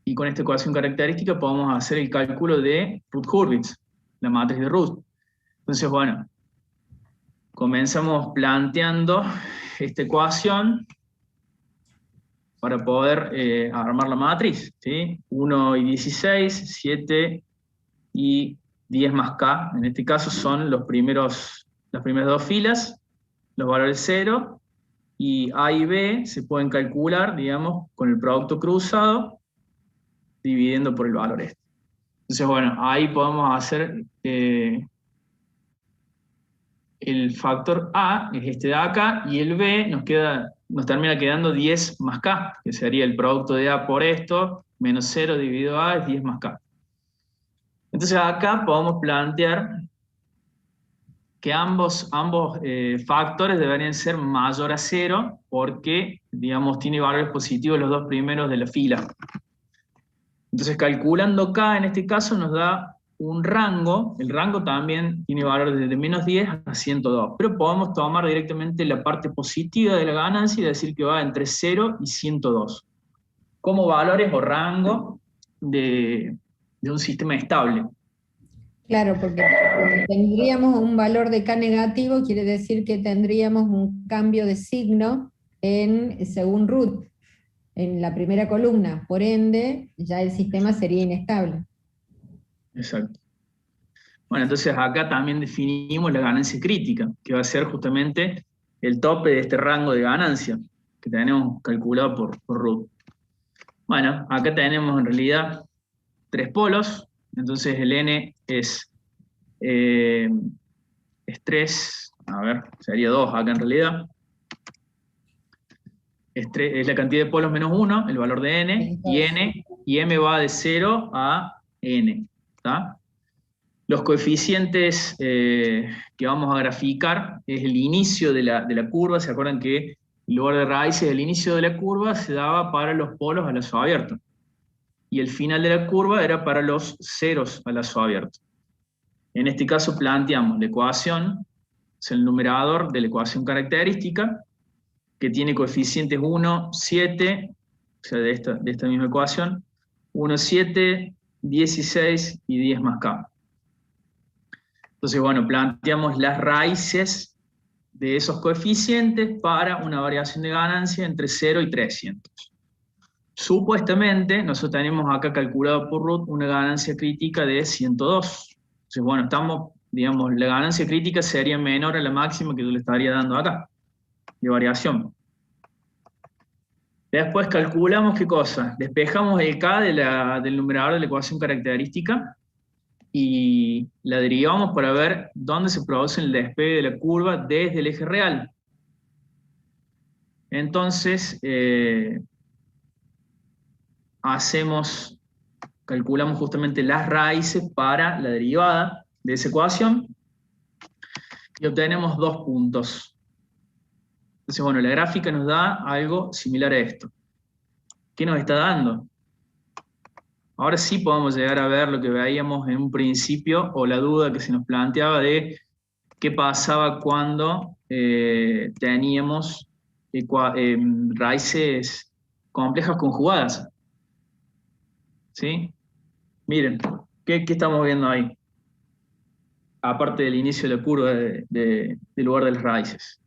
y con esta ecuación característica podemos hacer el cálculo de Routh-Hurwitz, la matriz de Routh. Entonces, bueno, comenzamos planteando esta ecuación para poder armar la matriz, ¿sí? 1 y 16, 7 y 10 más k, en este caso son las primeras 2 filas, los valores 0, y A y B se pueden calcular, digamos, con el producto cruzado, dividiendo por el valor este. Entonces, bueno, ahí podemos hacer el factor A, es este de acá, y el B nos termina quedando 10 más K, que sería el producto de A por esto, menos 0 dividido A es 10 más K. Entonces acá podemos plantear que ambos factores deberían ser mayor a 0, porque, digamos, tiene valores positivos los 2 primeros de la fila. Entonces, calculando K, en este caso, nos da un rango. El rango también tiene valores desde menos 10 a 102, pero podemos tomar directamente la parte positiva de la ganancia y decir que va entre 0 y 102, como valores o rango de un sistema estable. Claro, porque tendríamos un valor de K negativo, quiere decir que tendríamos un cambio de signo según Routh, en la primera columna. Por ende, ya el sistema sería inestable. Exacto. Bueno, entonces acá también definimos la ganancia crítica, que va a ser justamente el tope de este rango de ganancia que tenemos calculado por Routh. Bueno, acá tenemos en realidad 3 polos, entonces el n es 3, a ver, sería 2 acá en realidad. Es la cantidad de polos menos 1, el valor de n, y m va de 0 a n. ¿Está? Los coeficientes que vamos a graficar es el inicio de la curva. ¿Se acuerdan que en lugar de raíces, el inicio de la curva se daba para los polos a lazo abierto? Y el final de la curva era para los ceros a lazo abierto. En este caso planteamos la ecuación, es el numerador de la ecuación característica, que tiene coeficientes 1, 7, o sea, de esta misma ecuación, 1, 7, 16 y 10 más k. Entonces, bueno, planteamos las raíces de esos coeficientes para una variación de ganancia entre 0 y 300. Supuestamente, nosotros tenemos acá calculado por Routh una ganancia crítica de 102. Entonces, bueno, digamos, la ganancia crítica sería menor a la máxima que yo le estaría dando acá, de variación. Después calculamos, ¿qué cosa? Despejamos el K del numerador de la ecuación característica y la derivamos para ver dónde se produce el despegue de la curva desde el eje real. Entonces, calculamos justamente las raíces para la derivada de esa ecuación y obtenemos 2 puntos. Entonces, bueno, la gráfica nos da algo similar a esto. ¿Qué nos está dando? Ahora sí podemos llegar a ver lo que veíamos en un principio, o la duda que se nos planteaba de qué pasaba cuando teníamos raíces complejas conjugadas. ¿Sí? Miren, ¿qué estamos viendo ahí? Aparte del inicio de la curva del lugar de las raíces.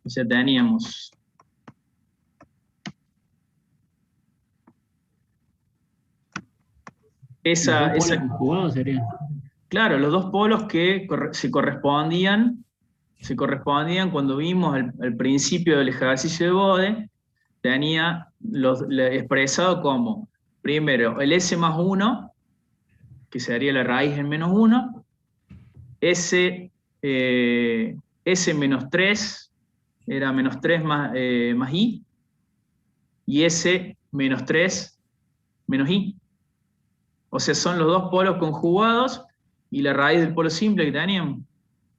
O sea, teníamos esa sería. Claro, los 2 polos que se correspondían cuando vimos al principio del ejercicio de Bode, tenía expresado como, primero, el S más 1, que sería la raíz en menos 1, S S menos 3 era menos 3 más I, y S menos 3 menos I. O sea, son los dos polos conjugados y la raíz del polo simple que teníamos.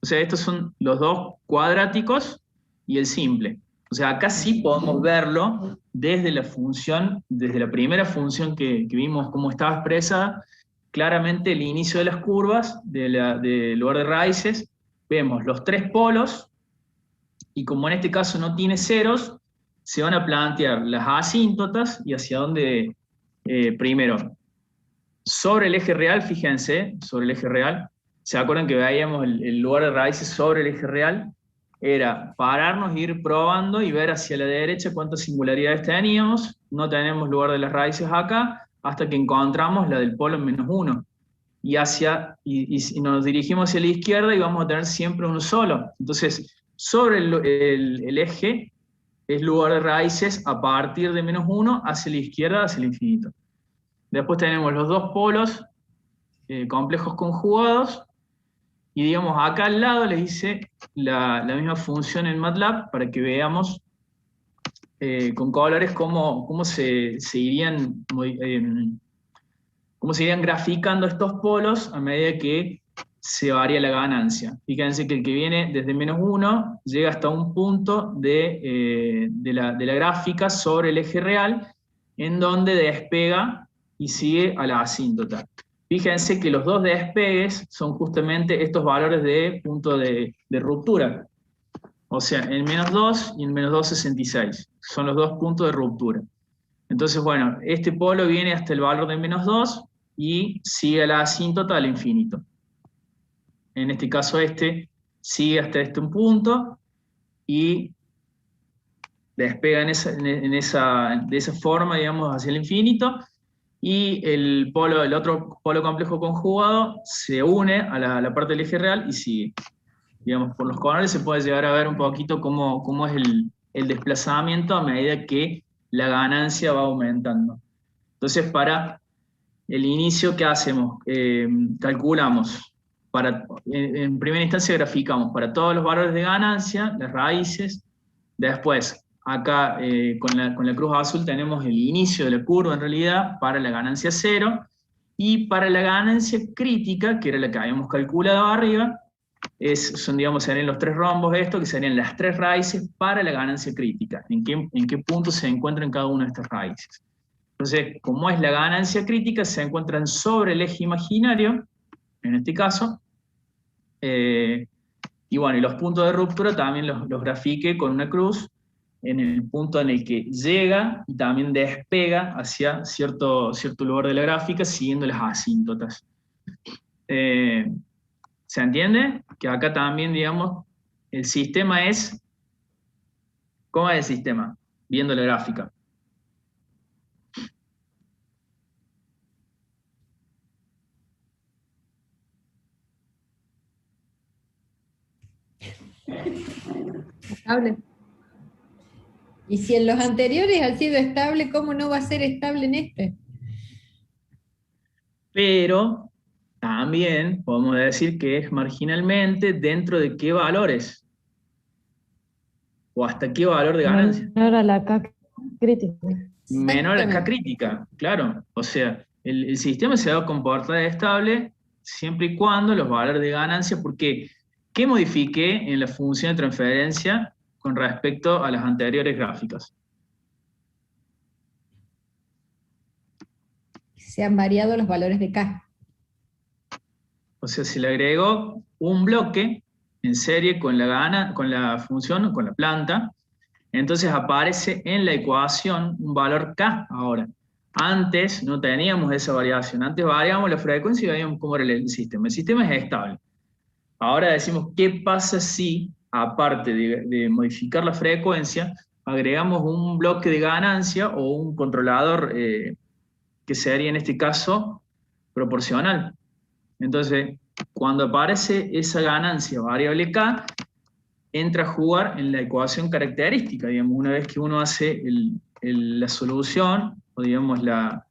O sea, estos son los dos cuadráticos y el simple. O sea, acá sí podemos verlo desde la función, desde la primera función que vimos cómo estaba expresada, claramente el inicio de las curvas, del lugar de raíces, vemos los tres polos, y como en este caso no tiene ceros, se van a plantear las asíntotas y hacia dónde, primero, sobre el eje real, fíjense, sobre el eje real, ¿se acuerdan que veíamos el lugar de raíces sobre el eje real? Era pararnos, ir probando y ver hacia la derecha cuántas singularidades teníamos. No tenemos lugar de las raíces acá, hasta que encontramos la del polo en menos 1. Y nos dirigimos hacia la izquierda y vamos a tener siempre uno solo. Entonces, sobre el eje es lugar de raíces a partir de menos 1 hacia la izquierda, hacia el infinito. Después tenemos los dos polos complejos conjugados, y digamos acá al lado les hice la misma función en MATLAB para que veamos con colores cómo se irían graficando estos polos a medida que se varía la ganancia. Fíjense que el que viene desde menos 1 llega hasta un punto de la gráfica sobre el eje real, en donde despega y sigue a la asíntota. Fíjense que los dos despegues son justamente estos valores de punto de ruptura. O sea, en menos 2 y en menos 2,66. Son los dos puntos de ruptura. Entonces, bueno, este polo viene hasta el valor de menos 2 y sigue a la asíntota al infinito. En este caso este sigue hasta este punto y despega de esa forma, digamos, hacia el infinito. Y el otro polo complejo conjugado se une a la parte del eje real y sigue. Digamos, por los colores se puede llegar a ver un poquito cómo es el desplazamiento a medida que la ganancia va aumentando. Entonces, para el inicio, ¿qué hacemos? Calculamos, en primera instancia graficamos para todos los valores de ganancia, las raíces. Después, acá con la cruz azul tenemos el inicio de la curva en realidad para la ganancia 0, y para la ganancia crítica, que era la que habíamos calculado arriba, serían los tres rombos estos, que serían las tres raíces para la ganancia crítica, en qué punto se encuentran cada una de estas raíces. Entonces, como es la ganancia crítica, se encuentran sobre el eje imaginario, en este caso, y bueno, y los puntos de ruptura también los grafiqué con una cruz, en el punto en el que llega y también despega hacia cierto lugar de la gráfica, siguiendo las asíntotas. ¿Se entiende? Que acá también, digamos, el sistema es... ¿Cómo es el sistema? Viendo la gráfica. Estable. Y si en los anteriores ha sido estable, ¿cómo no va a ser estable en este? Pero también podemos decir que es marginalmente dentro de qué valores. O hasta qué valor de ganancia. Menor a la K crítica. Menor a la K crítica, claro. O sea, el sistema se va a comportar estable siempre y cuando los valores de ganancia, porque ¿qué modifiqué en la función de transferencia con respecto a las anteriores gráficas? Se han variado los valores de K. O sea, se le agregó un bloque en serie con la función, con la planta, entonces aparece en la ecuación un valor K ahora. Antes no teníamos esa variación, antes variábamos la frecuencia y veíamos cómo era el sistema. El sistema es estable. Ahora decimos, ¿qué pasa si, aparte de modificar la frecuencia, agregamos un bloque de ganancia o un controlador que sería en este caso proporcional? Entonces, cuando aparece esa ganancia variable K, entra a jugar en la ecuación característica, digamos, una vez que uno hace la solución, o digamos la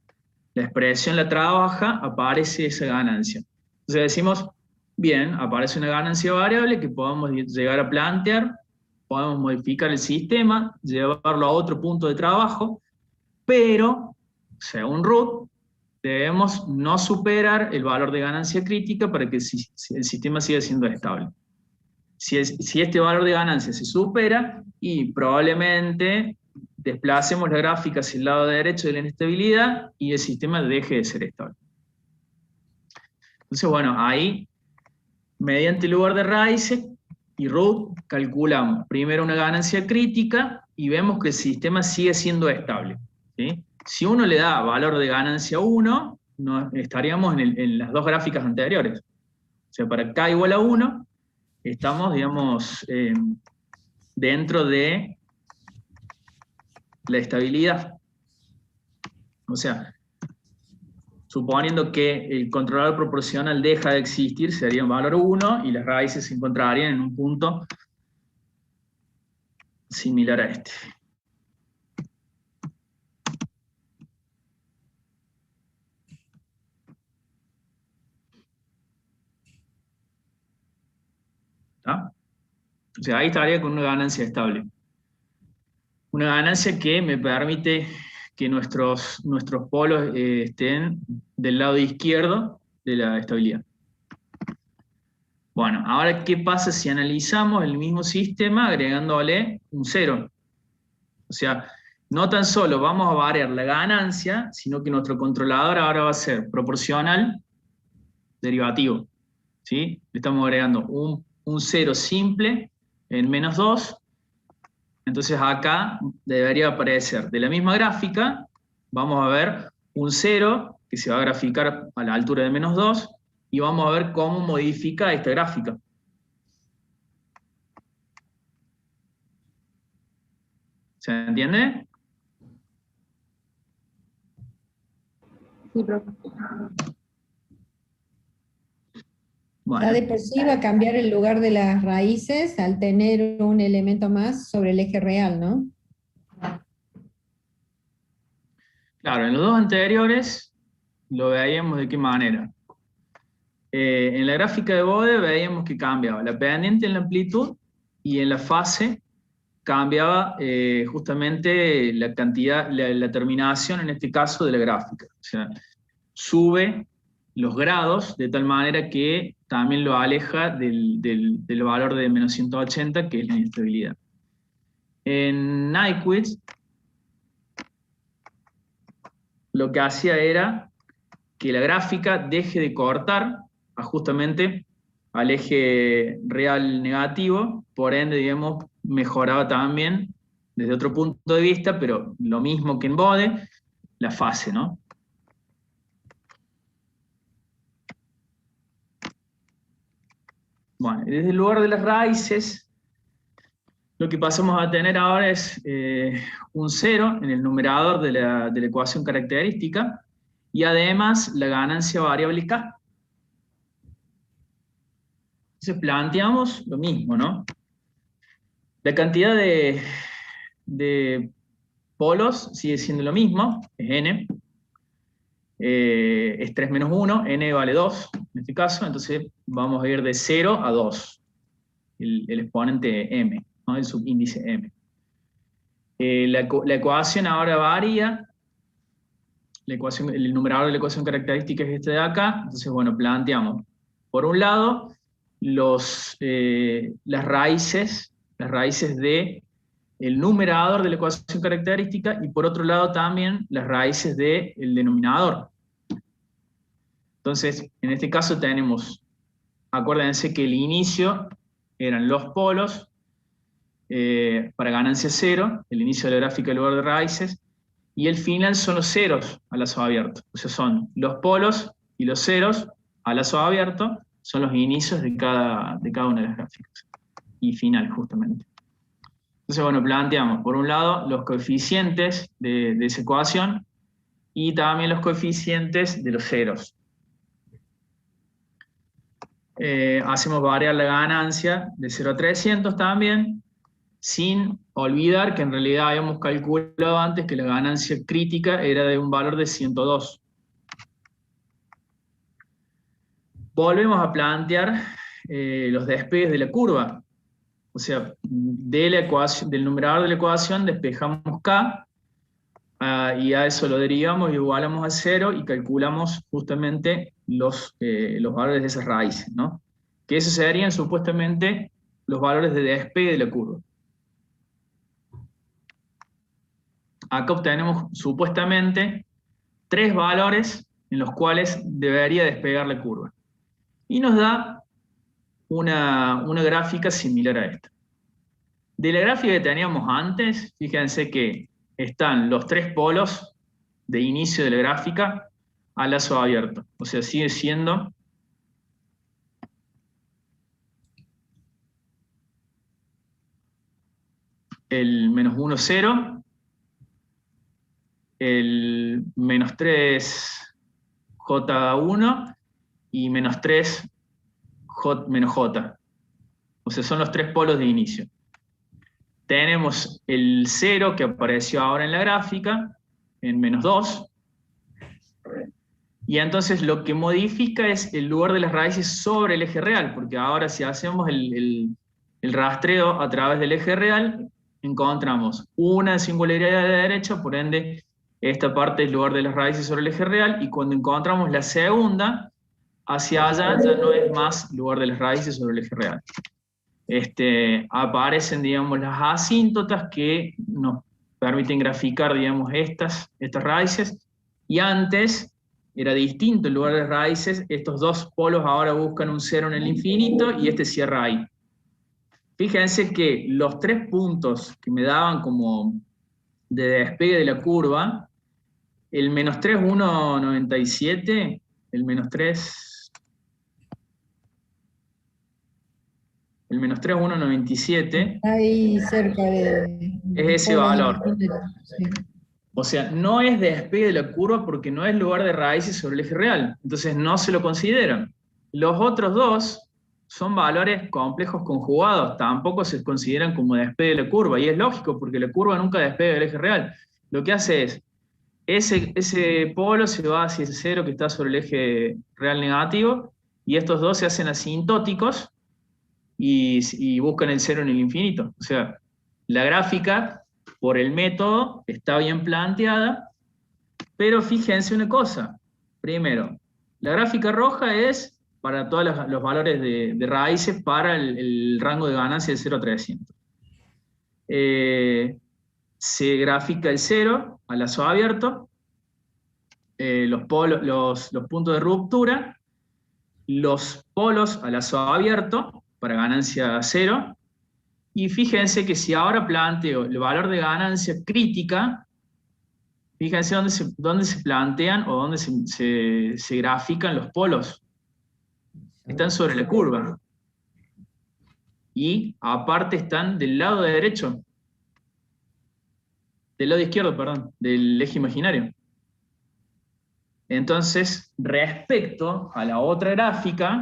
expresión la trabaja, aparece esa ganancia. Entonces decimos, bien, aparece una ganancia variable que podemos llegar a plantear, podemos modificar el sistema, llevarlo a otro punto de trabajo, pero, según Ruth, debemos no superar el valor de ganancia crítica para que el sistema siga siendo estable. Si este valor de ganancia se supera, y probablemente desplacemos la gráfica hacia el lado derecho de la inestabilidad y el sistema deje de ser estable. Entonces, bueno, ahí, mediante el lugar de raíces y Ruth, calculamos primero una ganancia crítica y vemos que el sistema sigue siendo estable, ¿sí? Si uno le da valor de ganancia 1, estaríamos en las dos gráficas anteriores. O sea, para k igual a 1, estamos, digamos, dentro de la estabilidad. O sea, suponiendo que el controlador proporcional deja de existir, sería un valor 1 y las raíces se encontrarían en un punto similar a este. ¿Está? O sea, ahí estaría con una ganancia estable. Una ganancia que me permite que nuestros polos estén del lado izquierdo de la estabilidad. Bueno, ahora, ¿qué pasa si analizamos el mismo sistema agregándole un 0? O sea, no tan solo vamos a variar la ganancia, sino que nuestro controlador ahora va a ser proporcional derivativo, ¿sí? Le estamos agregando un 0 simple en menos 2. Entonces acá debería aparecer de la misma gráfica, vamos a ver un 0 que se va a graficar a la altura de menos 2, y vamos a ver cómo modifica esta gráfica. ¿Se entiende? Sí, profe. Bueno. Ya de por sí va a cambiar el lugar de las raíces al tener un elemento más sobre el eje real, ¿no? Claro, en los dos anteriores lo veíamos de qué manera. En la gráfica de Bode veíamos que cambiaba la pendiente en la amplitud y en la fase cambiaba justamente la cantidad, la terminación en este caso de la gráfica. O sea, sube los grados de tal manera que también lo aleja del valor de menos 180, que es la inestabilidad. En Nyquist, lo que hacía era que la gráfica deje de cortar justamente al eje real negativo, por ende, digamos, mejoraba también desde otro punto de vista, pero lo mismo que en Bode, la fase, ¿no? Bueno, desde el lugar de las raíces, lo que pasamos a tener ahora es un 0 en el numerador de la ecuación característica, y además la ganancia variable k. Entonces planteamos lo mismo, ¿no? La cantidad de polos sigue siendo lo mismo, es n. Es 3 menos 1, n vale 2 en este caso, entonces vamos a ir de 0 a 2, el exponente m, ¿no? El subíndice m. La ecuación ahora varía, el numerador de la ecuación característica es este de acá, entonces bueno, planteamos, por un lado, las raíces de el numerador de la ecuación característica, y por otro lado también las raíces del denominador. Entonces, en este caso tenemos, acuérdense que el inicio eran los polos para ganancia 0, el inicio de la gráfica en lugar de raíces, y el final son los ceros a lazo abierto. O sea, son los polos y los ceros a lazo abierto, son los inicios de cada una de las gráficas. Y final, justamente. Entonces, bueno, planteamos, por un lado, los coeficientes de esa ecuación, y también los coeficientes de los ceros. Hacemos variar la ganancia de 0 a 300 también, sin olvidar que en realidad habíamos calculado antes que la ganancia crítica era de un valor de 102. volvemos a plantear los despegues de la curva. O sea, de la ecuación, del numerador de la ecuación despejamos K, y a eso lo derivamos y igualamos a 0 y calculamos justamente los valores de esas raíces, ¿no? Que esos serían supuestamente los valores de despegue de la curva. Acá obtenemos supuestamente 3 valores en los cuales debería despegar la curva. Y nos da una gráfica similar a esta. De la gráfica que teníamos antes, fíjense que están los 3 polos de inicio de la gráfica a lazo abierto. O sea, sigue siendo el menos 1, 0, el menos 3 J1 y menos 3 J menos J. O sea, son los 3 polos de inicio. Tenemos el 0 que apareció ahora en la gráfica, en menos 2. Y entonces lo que modifica es el lugar de las raíces sobre el eje real, porque ahora si hacemos el rastreo a través del eje real, encontramos una singularidad de la derecha, por ende, esta parte es el lugar de las raíces sobre el eje real, y cuando encontramos la segunda, hacia allá ya no es más lugar de las raíces sobre el eje real. Aparecen, digamos, las asíntotas que nos permiten graficar, digamos, estas raíces, y antes era distinto el lugar de las raíces. Estos 2 polos ahora buscan un 0 en el infinito, y este cierra ahí. Fíjense que los 3 puntos que me daban como de despegue de la curva, el menos 3, 1, 97, el menos 3... El menos 3, 1, 97. Ahí cerca de... Es ese valor. Sí. O sea, no es despegue de la curva porque no es lugar de raíces sobre el eje real. Entonces no se lo consideran. Los otros 2 son valores complejos conjugados. Tampoco se consideran como despegue de la curva. Y es lógico porque la curva nunca despega del eje real. Lo que hace es, ese polo se va hacia ese 0 que está sobre el eje real negativo, y estos 2 se hacen asintóticos, y buscan el 0 en el infinito. O sea, la gráfica, por el método, está bien planteada, pero fíjense una cosa. Primero, la gráfica roja es para todos los valores de raíces para el rango de ganancia de 0 a 300. Se grafica el 0 a lazo abierto, los puntos de ruptura, los polos a lazo abierto, para ganancia 0, y fíjense que si ahora planteo el valor de ganancia crítica, fíjense dónde se plantean o dónde se grafican los polos. Están sobre la curva. Y aparte están del lado derecho. Del lado izquierdo, perdón, del eje imaginario. Entonces, respecto a la otra gráfica,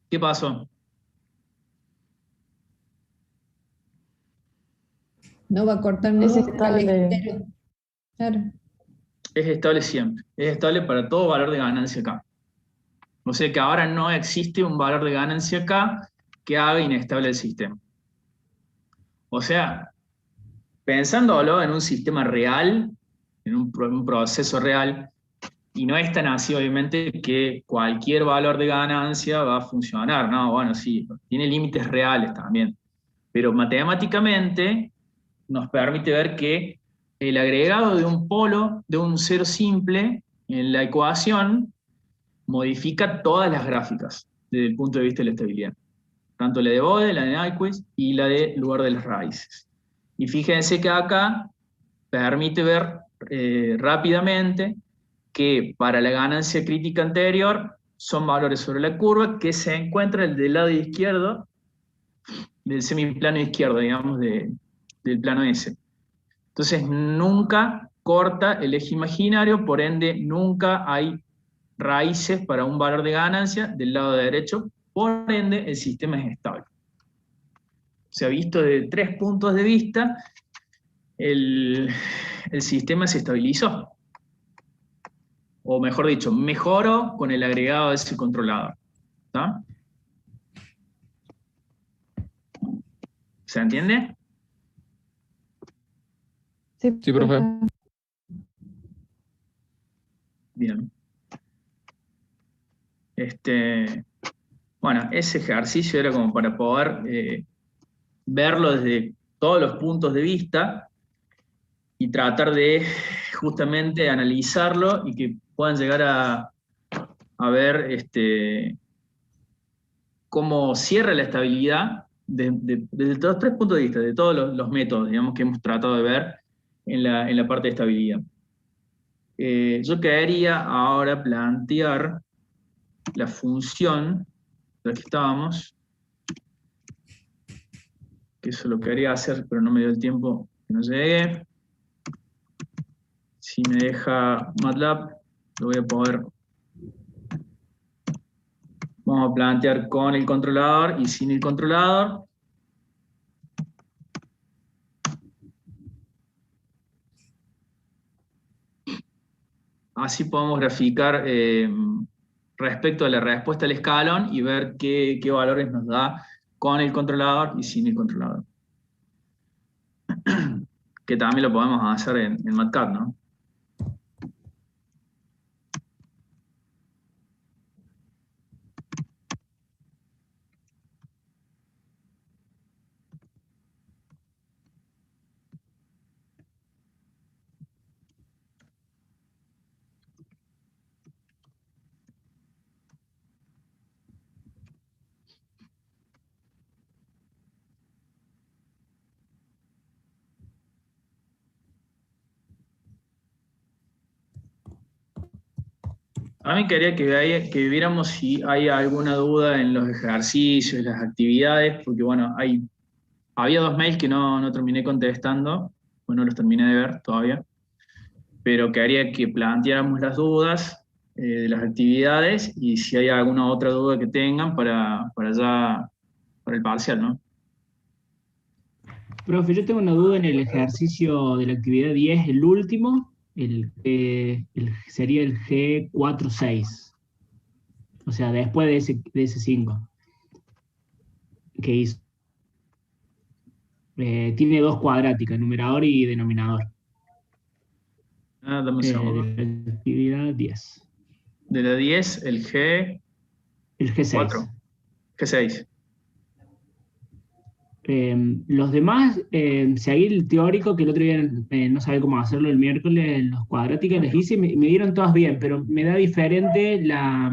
¿qué pasó? No va a cortar Es nunca al estable. eje entero. Claro. Es estable siempre. Es estable para todo valor de ganancia K. O sea que ahora no existe un valor de ganancia K que haga inestable el sistema. O sea, pensándolo en un sistema real, en un proceso real, y no es tan así, obviamente, que cualquier valor de ganancia va a funcionar, ¿no? Bueno, sí, tiene límites reales también. Pero matemáticamente nos permite ver que el agregado de un polo, de un 0 simple, en la ecuación, modifica todas las gráficas desde el punto de vista de la estabilidad. Tanto la de Bode, la de Nyquist y la de lugar de las raíces. Y fíjense que acá permite ver rápidamente que para la ganancia crítica anterior son valores sobre la curva que se encuentran del lado izquierdo, del semiplano izquierdo, digamos, del plano S. Entonces nunca corta el eje imaginario, por ende nunca hay raíces para un valor de ganancia del lado derecho, por ende el sistema es estable. Se ha visto de 3 puntos de vista, el sistema se estabilizó. o mejor dicho, mejoro con el agregado de ese controlador. ¿Está? ¿Se entiende? Sí, profe. Bien. Bueno, ese ejercicio era como para poder verlo desde todos los puntos de vista y tratar de justamente analizarlo y que puedan llegar a ver cómo cierra la estabilidad desde todos tres puntos de vista, de todos los métodos, digamos, que hemos tratado de ver en la parte de estabilidad. Yo quería ahora plantear la función de la que estábamos, que eso lo quería hacer, pero no me dio el tiempo, que no llegué. Si me deja MATLAB, lo voy a poder. Vamos a plantear con el controlador y sin el controlador. Así podemos graficar respecto a la respuesta al escalón y ver qué valores nos da con el controlador y sin el controlador. Que también lo podemos hacer en MATCAD, ¿no? También quería que viéramos si hay alguna duda en los ejercicios, las actividades, porque bueno, había 2 mails que no terminé contestando, bueno, no los terminé de ver todavía, pero quería que planteáramos las dudas de las actividades y si hay alguna otra duda que tengan para el parcial, ¿no? Profe, yo tengo una duda en el ejercicio de la actividad 10, el último, sería el G46. O sea, después de ese 5 que hizo. Tiene 2 cuadráticas, numerador y denominador. Dame un segundo. De la actividad 10. De la 10, el G4. El G6. G6. Los demás, seguí el teórico, que el otro día no sabía cómo hacerlo el miércoles, los cuadráticas les hice y me dieron todas bien, pero me da diferente la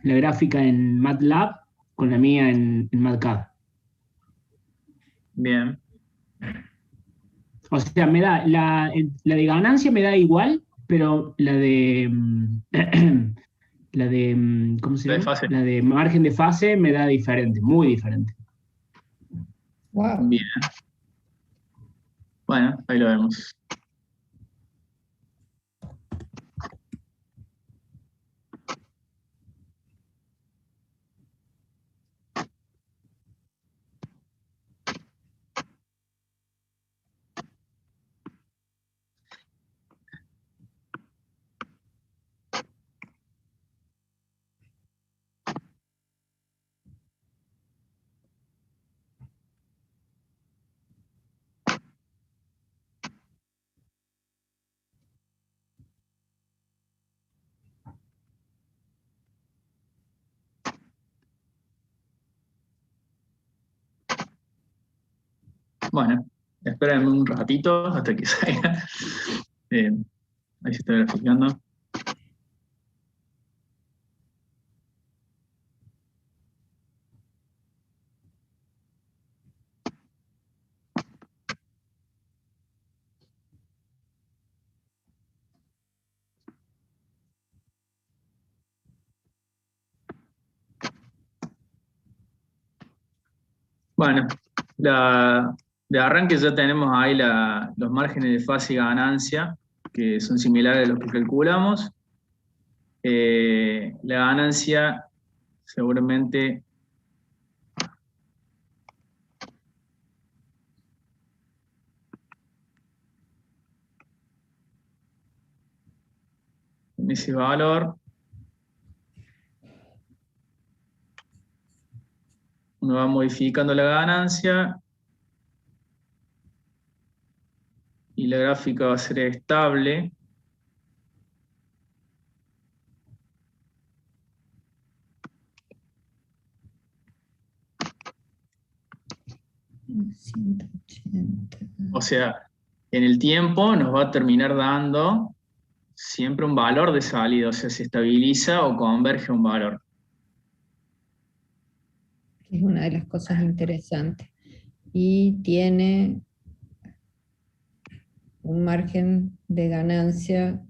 gráfica en MATLAB con la mía en MATCAD. Bien. O sea, la de ganancia me da igual, pero la de ¿cómo se llama? Fase. La de margen de fase me da diferente, muy diferente. Wow. Bien. Bueno, ahí lo vemos. Bueno, espérenme un ratito hasta que salga. Ahí se está graficando. Bueno, de arranque ya tenemos ahí los márgenes de fase y ganancia, que son similares a los que calculamos. La ganancia seguramente ese valor, uno va modificando la ganancia y la gráfica va a ser estable. O sea, en el tiempo nos va a terminar dando siempre un valor de salida, o sea, se estabiliza o converge un valor. Es una de las cosas interesantes. Y tiene un margen de ganancia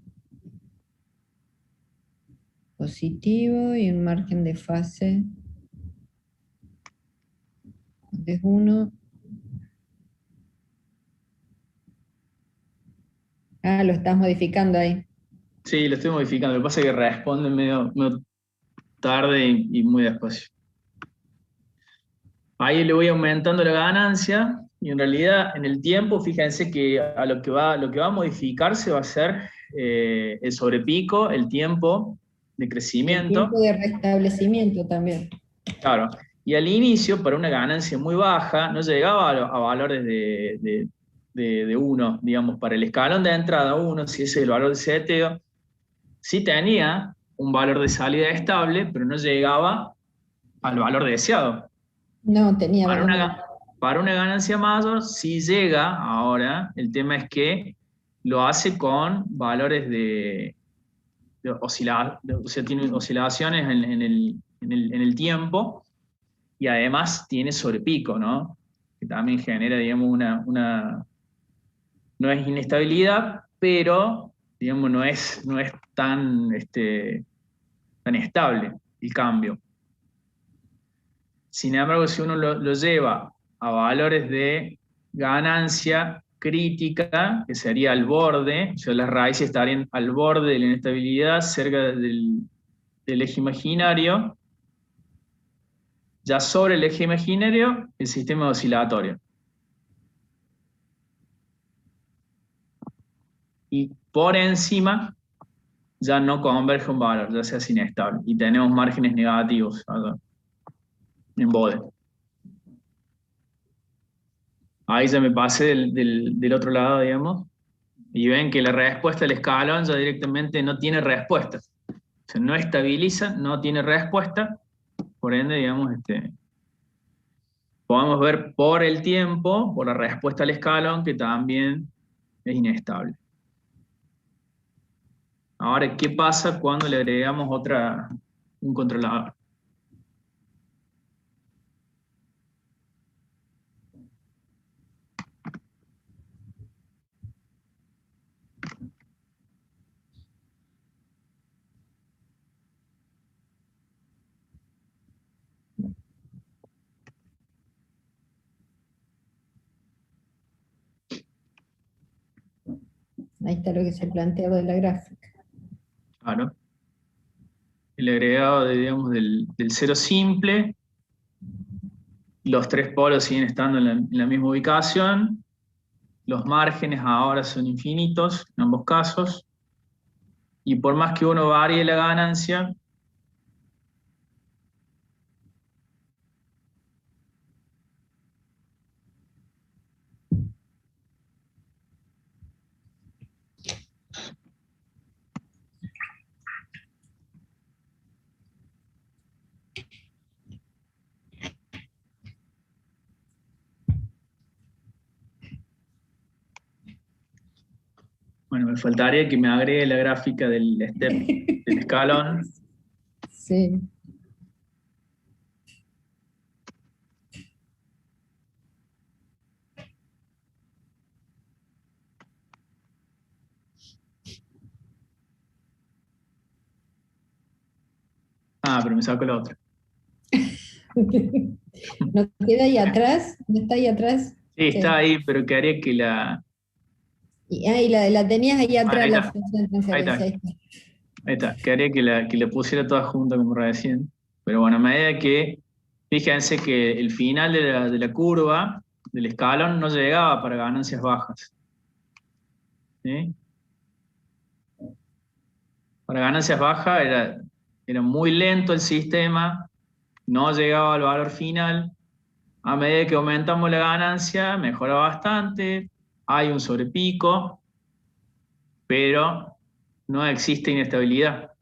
positivo y un margen de fase de 1. Ah, lo estás modificando ahí. Sí, lo estoy modificando, lo que pasa es que responde medio tarde y muy despacio. Ahí le voy aumentando la ganancia y en realidad en el tiempo, fíjense que lo que va a modificarse va a ser el sobrepico, el tiempo de El crecimiento. tiempo de restablecimiento también. Claro. Y al inicio, para una ganancia muy baja, no llegaba a valores de 1, digamos, para el escalón de entrada 1, si ese es el valor de seteo, sí tenía un valor de salida estable, pero no llegaba al valor deseado. No, tenía Para valor. para una ganancia mayor, sí llega ahora, el tema es que lo hace con valores o sea, tiene oscilaciones en el tiempo, y además tiene sobrepico, ¿no? Que también genera, digamos, no es inestabilidad, pero, digamos, no es tan, tan estable el cambio. Sin embargo, si uno lo lleva a valores de ganancia crítica, que sería al borde, o sea, las raíces estarían al borde de la inestabilidad, cerca del eje imaginario, ya sobre el eje imaginario, el sistema oscilatorio. Y por encima ya no converge un valor, ya se hace inestable. Y tenemos márgenes negativos acá, en bode. Ahí ya me pasé del otro lado, digamos, y ven que la respuesta del escalón ya directamente no tiene respuesta. O sea, no estabiliza, no tiene respuesta, por ende, digamos, podemos ver por el tiempo, por la respuesta al escalón, que también es inestable. Ahora, ¿qué pasa cuando le agregamos un controlador? Ahí está lo que se plantea de la gráfica. Claro. El agregado, digamos, del cero simple, los tres polos siguen estando en la misma ubicación, los márgenes ahora son infinitos en ambos casos, y por más que uno varíe la ganancia, bueno, me faltaría que me agregue la gráfica del step, del escalón. Sí. Ah, pero me saco la otra. ¿No queda ahí atrás? ¿No está ahí atrás? Sí, está ahí, pero quedaría que Y la tenías ahí atrás, ahí la está. función de transferencia. Ahí está. Ahí está, quedaría que la pusiera toda junta como recién. Pero bueno, a medida que, fíjense que el final de la curva, del escalón, no llegaba para ganancias bajas. ¿Sí? Para ganancias bajas era muy lento el sistema, no llegaba al valor final. A medida que aumentamos la ganancia, mejora bastante, hay un sobrepico, pero no existe inestabilidad.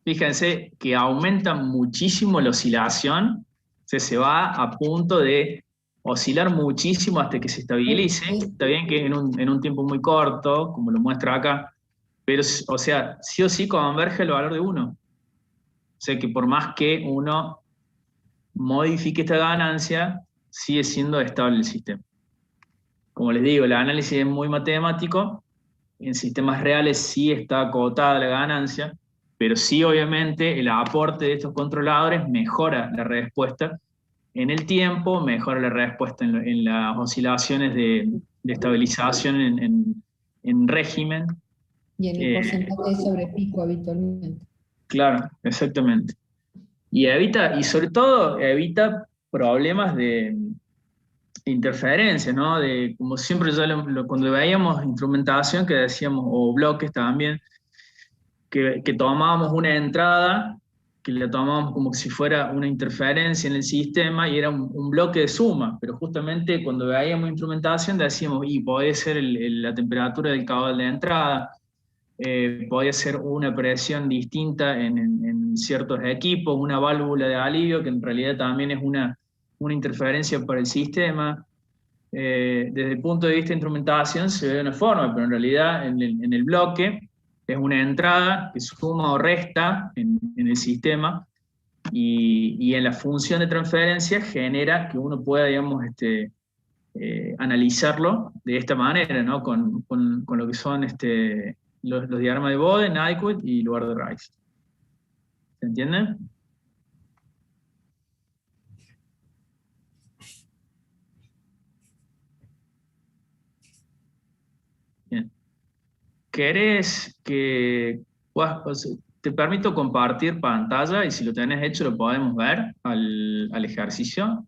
Fíjense que aumenta muchísimo la oscilación, o sea, se va a punto de oscilar muchísimo hasta que se estabilice. Está bien que en un tiempo muy corto, como lo muestra acá, pero, o sea, sí o sí converge el valor de 1. O sea que por más que uno modifique esta ganancia, sigue siendo estable el sistema. Como les digo, el análisis es muy matemático, en sistemas reales sí está acotada la ganancia, pero sí obviamente el aporte de estos controladores mejora la respuesta en el tiempo, mejora la respuesta en las oscilaciones de estabilización en régimen. Y en el porcentaje de sobrepico habitualmente. Claro, exactamente. Y sobre todo evita problemas de interferencia, ¿no? Como siempre cuando veíamos instrumentación que decíamos, o bloques también, que tomábamos una entrada, que la tomábamos como si fuera una interferencia en el sistema y era un bloque de suma, pero justamente cuando veíamos instrumentación decíamos, y puede ser la temperatura del caudal de entrada, podía ser una presión distinta en ciertos equipos, una válvula de alivio, que en realidad también es una interferencia para el sistema. Desde el punto de vista de instrumentación se ve de una forma, pero en realidad en el bloque es una entrada que suma o resta en el sistema, y en la función de transferencia genera que uno pueda, digamos, analizarlo de esta manera, ¿no? Con lo que son los diagramas de Bode, Nyquist y lugar de Rice. ¿Se entiende? Bien. ¿Querés que te permito compartir pantalla y si lo tenés hecho lo podemos ver al ejercicio?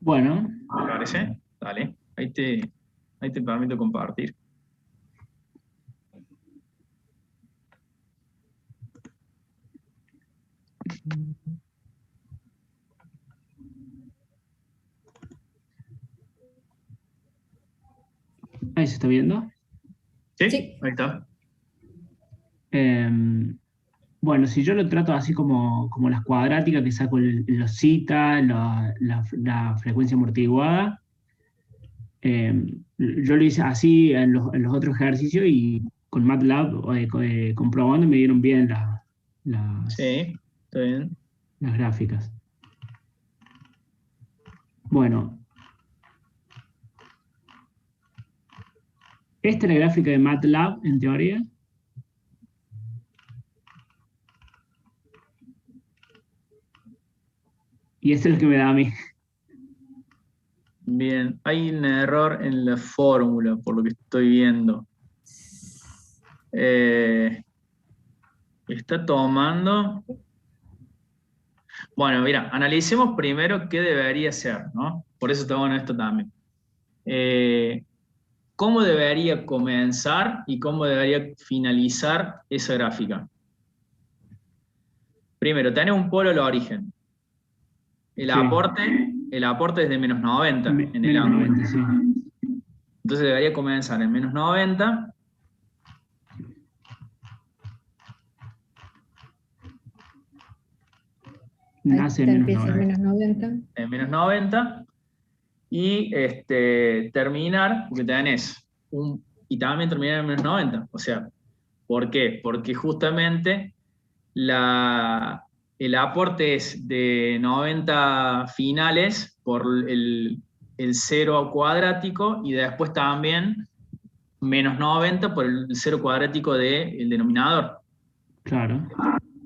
Bueno. ¿Te parece? Dale, ahí te permito compartir. Ahí se está viendo. Sí, ahí está. Bueno, si yo lo trato así como las cuadráticas, que saco los zeta, la frecuencia amortiguada, yo lo hice así en los otros ejercicios y con MATLAB comprobando me dieron bien Sí, está bien. las gráficas. Bueno, esta es la gráfica de MATLAB en teoría. Y este es el que me da a mí. Bien, hay un error en la fórmula, por lo que estoy viendo. Está tomando... Bueno, mira, analicemos primero qué debería ser, ¿no? Por eso está bueno esto también. ¿Cómo debería comenzar y cómo debería finalizar esa gráfica? Primero, tenés un polo al origen. El aporte es de menos 90 en el ángulo. 90, sí. Entonces debería comenzar en menos 90. Nace en menos 90. En menos 90. Y terminar, porque tenés y también terminar en menos 90. O sea, ¿por qué? Porque justamente el aporte es de 90 finales por el 0 cuadrático y después también menos 90 por el 0 cuadrático del denominador. Claro.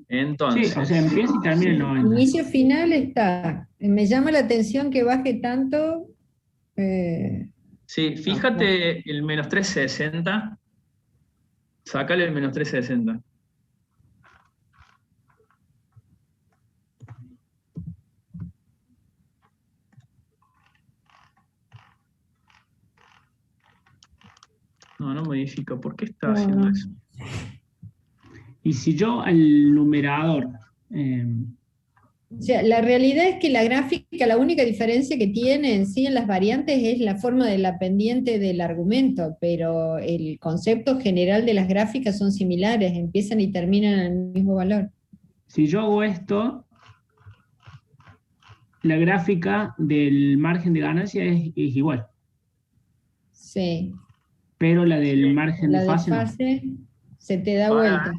Entonces, sí, o sea, empieza y termina en 90. Inicio final está. Me llama la atención que baje tanto. Sí, fíjate el menos 360. Sácale el menos 360. No, no modifica. ¿Por qué está haciendo eso? Y si yo al numerador, O sea, la realidad es que la gráfica, la única diferencia que tiene en sí en las variantes es la forma de la pendiente del argumento, pero el concepto general de las gráficas son similares, empiezan y terminan en el mismo valor. si yo hago esto, la gráfica del margen de ganancia es igual, Sí, pero la del margen la de de fase no. fase se te da Ah, vuelta.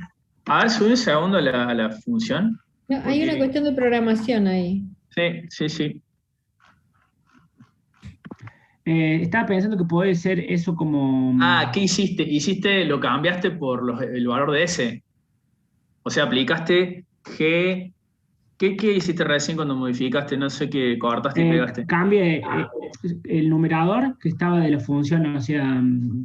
A ver, subí un segundo a la función. No, hay una Porque- cuestión de programación ahí. Sí. Estaba pensando que puede ser eso como... Ah, ¿qué hiciste? Lo cambiaste por el valor de S. O sea, aplicaste G. ¿Qué hiciste recién cuando modificaste? No sé qué cortaste y pegaste. Cambié el numerador que estaba de la función, o sea,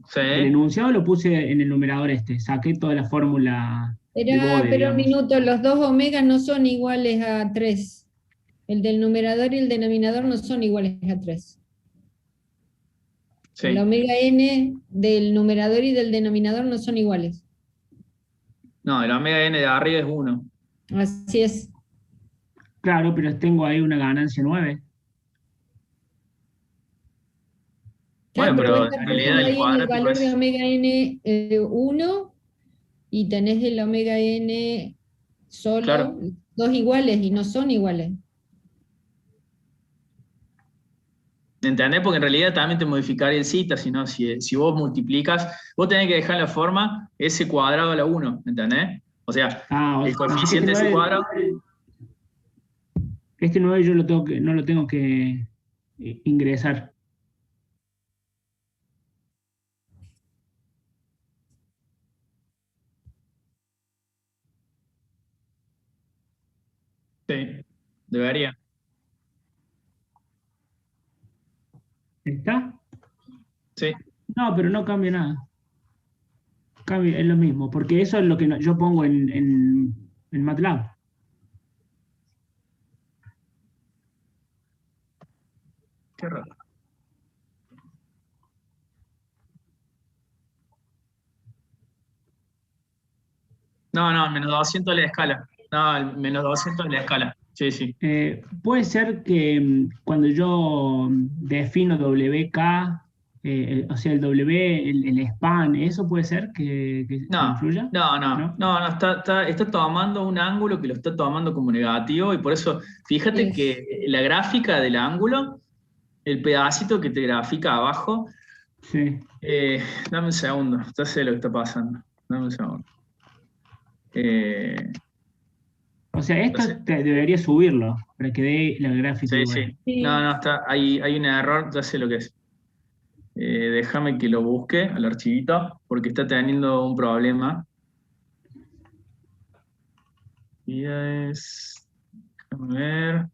Sí. el enunciado lo puse en el numerador este, saqué toda la fórmula de Bode, Pero un digamos. minuto, los dos omegas no son iguales a 3. El del numerador y el denominador no son iguales a 3. Sí. El omega n del numerador y del denominador no son iguales. No, el omega n de arriba es 1. Así es. Claro, pero tengo ahí una ganancia 9. Bueno, pero vos en estás realidad poniendo el ahí en el cuadrático valor de es... omega n 1 y tenés el omega n solo, Claro. dos iguales y no son iguales. ¿Entendés? Porque en realidad también te modificaría el cita, sino si vos multiplicas, vos tenés que dejar en la forma S cuadrado a la 1, ¿entendés? O sea, el coeficiente de ese cuadrado... Este 9 yo no lo tengo que ingresar. Sí, debería. ¿Está? Sí. No, pero no cambia nada. Es lo mismo, porque eso es lo que yo pongo en MATLAB. Qué raro. No, menos 200 la escala. No, el menos 200 la escala. Sí. Puede ser que cuando yo defino WK, o sea, el W, el span, ¿eso puede ser que influya? No, está tomando un ángulo que lo está tomando como negativo y por eso, fíjate Es- que la gráfica del ángulo, el pedacito que te grafica abajo, Sí. dame un segundo, ya sé lo que está pasando. Dame un segundo. O sea, esto debería subirlo para que dé la gráfica igual. Sí. No, hay un error, ya sé lo que es. Déjame que lo busque al archivito, porque está teniendo un problema. Y déjame ver.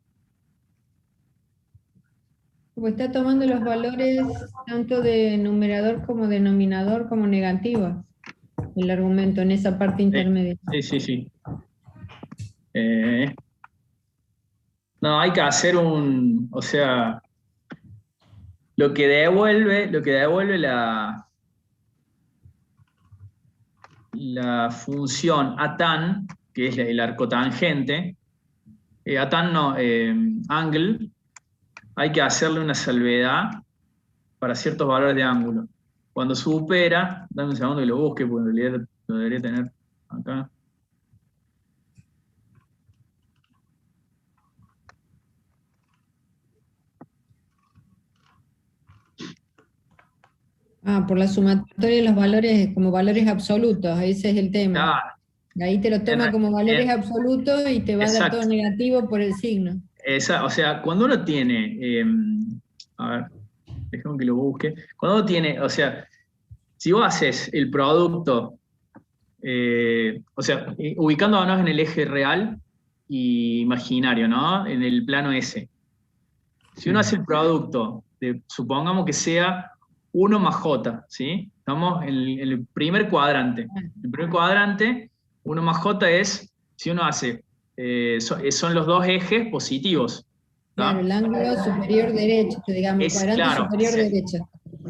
Como está tomando los valores tanto de numerador como denominador como negativos, el argumento en esa parte intermedia. Sí. No, hay que hacer o sea, lo que devuelve la función atan, que es el arcotangente, atan no, angle, hay que hacerle una salvedad para ciertos valores de ángulo. Cuando supera, dame un segundo que lo busque, porque en realidad lo debería tener acá. Por la sumatoria de los valores como valores absolutos, ese es el tema. Ah, Ahí te lo toma como valores absolutos y te va a dar todo exacto. negativo por el signo. O sea, cuando uno tiene, a ver, déjame que lo busque. Cuando uno tiene, o sea, si vos haces el producto, o sea, ubicándonos en el eje real y imaginario, ¿no? En el plano S. Si uno hace el producto, supongamos que sea 1 más J, ¿sí? Estamos en el primer cuadrante. El primer cuadrante, 1 más J es, si uno hace, son los dos ejes positivos. ¿tá? Claro, el ángulo superior derecho, digamos, el cuadrante Claro, superior derecho.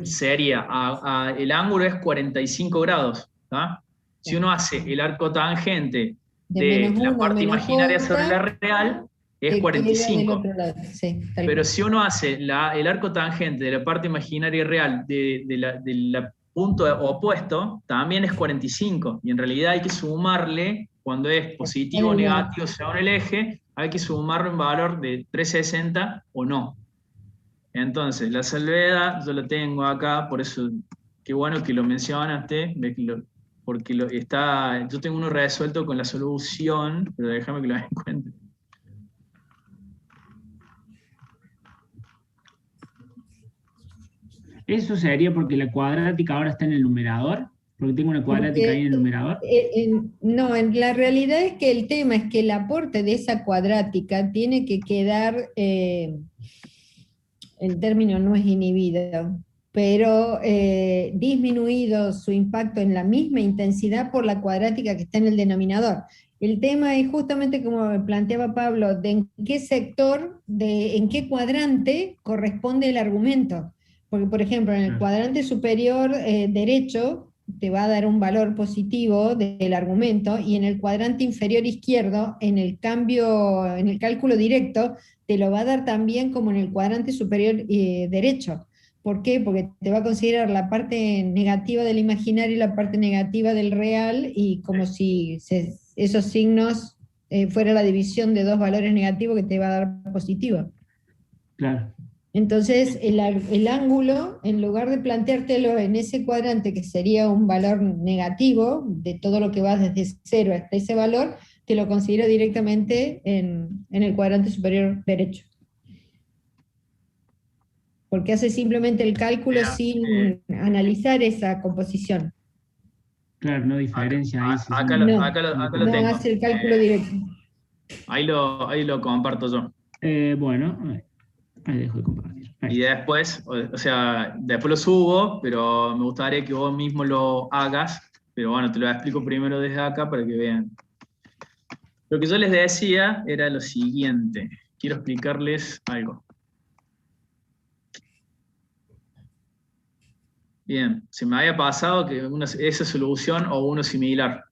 sería, el ángulo es 45 grados, ¿tá? Si uno hace el arco tangente de menos la 1 parte menos imaginaria sobre la j, real, es que queda del 45. otro lado. Sí, tal Pero cual. si uno hace el arco tangente de la parte imaginaria y real de la punto opuesto, también es 45. Y en realidad hay que sumarle, cuando es positivo o El lugar. negativo según el eje, hay que sumarle un valor de 360 o no. Entonces, la salvedad yo la tengo acá, por eso, qué bueno que lo mencionaste, porque yo tengo uno resuelto con la solución, pero déjame que lo encuentre. Eso sería porque la cuadrática ahora está en el numerador, porque tengo una cuadrática ahí en el numerador. No, en la realidad es que el tema es que el aporte de esa cuadrática tiene que quedar, el término no es inhibido, pero disminuido su impacto en la misma intensidad por la cuadrática que está en el denominador. El tema es justamente como planteaba Pablo, de en qué sector, en qué cuadrante corresponde el argumento. Porque, por ejemplo, en el cuadrante superior derecho te va a dar un valor positivo del argumento, y en el cuadrante inferior izquierdo, en el cálculo directo, te lo va a dar también como en el cuadrante superior derecho. ¿Por qué? Porque te va a considerar la parte negativa del imaginario y la parte negativa del real, y como si esos signos fuera la división de dos valores negativos que te va a dar positivo. Claro. Entonces, el ángulo, en lugar de planteártelo en ese cuadrante, que sería un valor negativo, de todo lo que va desde 0 hasta ese valor, te lo considero directamente en el cuadrante superior derecho. Porque hace simplemente el cálculo sin analizar esa composición. Claro, no diferencia ahí. Acá lo No tengo. hace el cálculo directo. Ahí lo comparto yo. Bueno, ahí dejo de compartir. Ahí Y está. después, o sea, después lo subo, pero me gustaría que vos mismo lo hagas. Pero bueno, te lo explico primero desde acá para que vean. Lo que yo les decía era lo siguiente. Quiero explicarles algo. Bien, se me había pasado que esa solución o uno similar.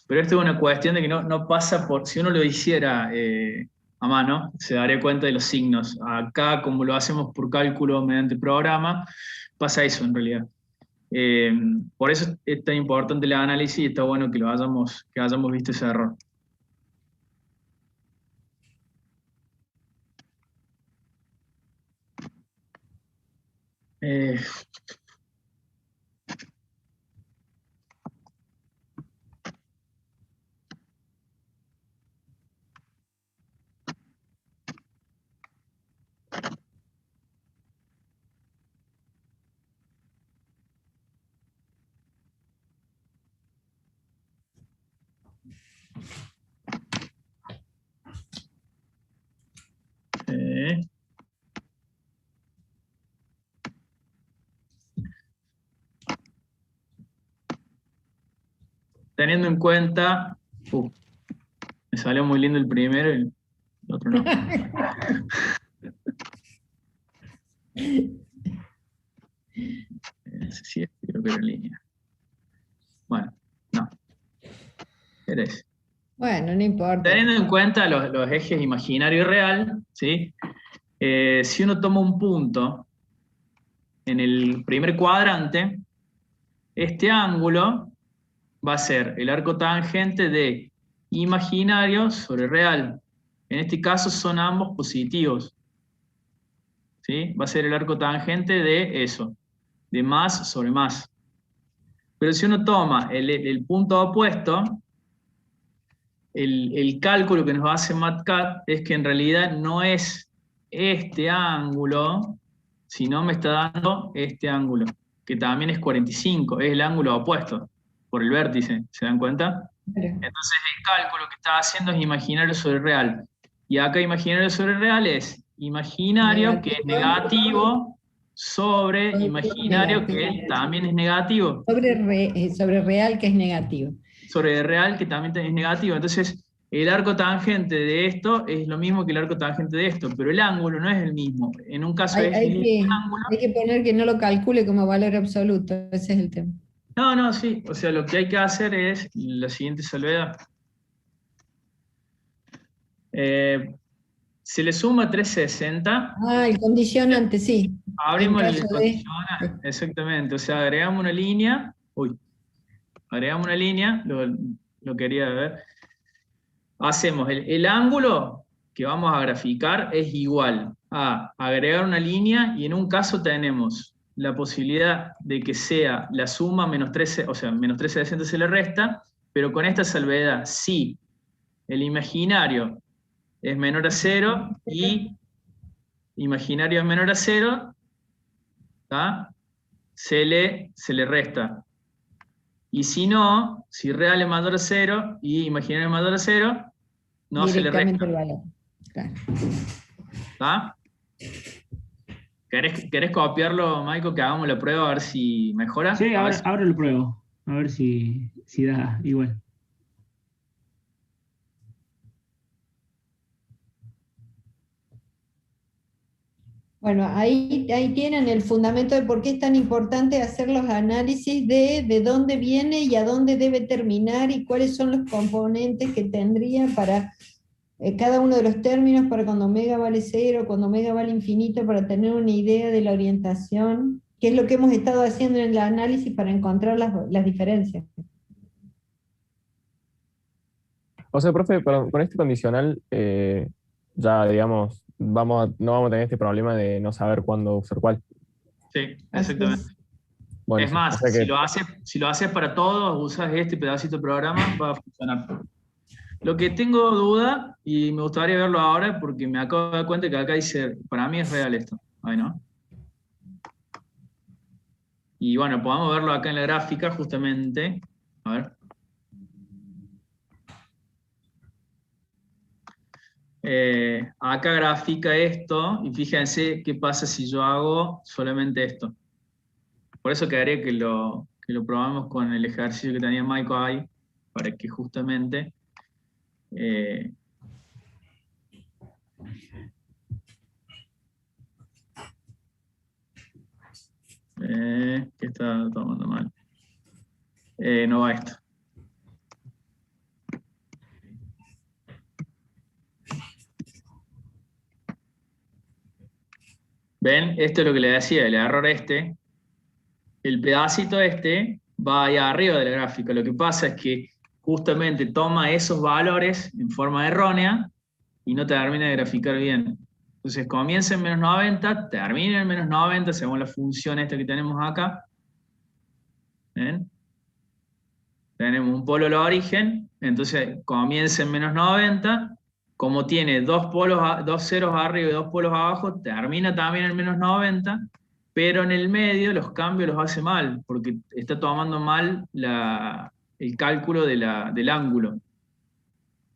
Pero esto es una cuestión de que no pasa por... Si uno lo hiciera a mano, se daría cuenta de los signos. Acá, como lo hacemos por cálculo mediante programa, pasa eso en realidad. Por eso es tan importante el análisis y está bueno que hayamos visto ese error. Teniendo en cuenta... me salió muy lindo el primero y el otro no. Sí, creo que era en línea. Bueno, no. Era ese. Bueno, no importa. Teniendo en cuenta los ejes imaginario y real, ¿sí? Si uno toma un punto en el primer cuadrante, este ángulo va a ser el arco tangente de imaginario sobre real. En este caso son ambos positivos. ¿Sí? Va a ser el arco tangente de eso, de más sobre más. Pero si uno toma el punto opuesto, el cálculo que nos hace MATCAD es que en realidad no es este ángulo, sino me está dando este ángulo, que también es 45, es el ángulo opuesto, por el vértice, ¿se dan cuenta? Entonces el cálculo que está haciendo es imaginario sobre real. Y acá imaginario sobre real es imaginario, que es negativo, sobre imaginario, que también es negativo. Sobre real, que es negativo. Sobre real, que también es negativo. Entonces, el arco tangente de esto es lo mismo que el arco tangente de esto, pero el ángulo no es el mismo. En un caso es el ángulo. Hay que poner que no lo calcule como valor absoluto, ese es el tema. No, sí. O sea, lo que hay que hacer es la siguiente salvedad. Se le suma 360. El condicionante, sí. Abrimos En el caso condicionante, exactamente. O sea, agregamos una línea. Agregamos una línea, lo quería ver. Hacemos el ángulo que vamos a graficar es igual a agregar una línea, y en un caso tenemos la posibilidad de que sea la suma menos 13, o sea, menos 13 se le resta, pero con esta salvedad, si el imaginario es menor a 0 y imaginario es menor a 0, se le resta. Y si no, si real es mayor a 0 y imaginario es mayor a 0, no se le resta. El valor. Claro. ¿Está? ¿Querés copiarlo, Maiko, que hagamos la prueba a ver si mejora? Sí, ahora lo pruebo. A ver si da igual. Bueno, ahí tienen el fundamento de por qué es tan importante hacer los análisis de dónde viene y a dónde debe terminar y cuáles son los componentes que tendría para cada uno de los términos, para cuando omega vale 0, cuando omega vale infinito, para tener una idea de la orientación, que es lo que hemos estado haciendo en el análisis para encontrar las diferencias. O sea, profe, con este condicional, ya digamos, no vamos a tener este problema de no saber cuándo usar cuál. Sí, exactamente. Bueno, es más, o sea que... si lo haces para todos, usas este pedacito de programa, va a funcionar. Lo que tengo duda, y me gustaría verlo ahora, porque me acabo de dar cuenta que acá dice, para mí es real esto. Ahí, ¿no? Y bueno, podemos verlo acá en la gráfica, justamente. A ver. Acá grafica esto, y fíjense qué pasa si yo hago solamente esto. Por eso quedaría que lo probamos con el ejercicio que tenía Maiko ahí, para que justamente... ¿qué está tomando mal? No va esto. ¿Ven? Esto es lo que le decía, el error este. El pedacito este va allá arriba de la gráfica. Lo que pasa es que justamente toma esos valores en forma errónea y no termina de graficar bien. Entonces comienza en menos 90, termina en menos 90 según la función esta que tenemos acá. ¿Ven? Tenemos un polo al origen, entonces comienza en menos 90. Como tiene dos ceros arriba y dos polos abajo, termina también en menos 90, pero en el medio los cambios los hace mal, porque está tomando mal el cálculo del ángulo.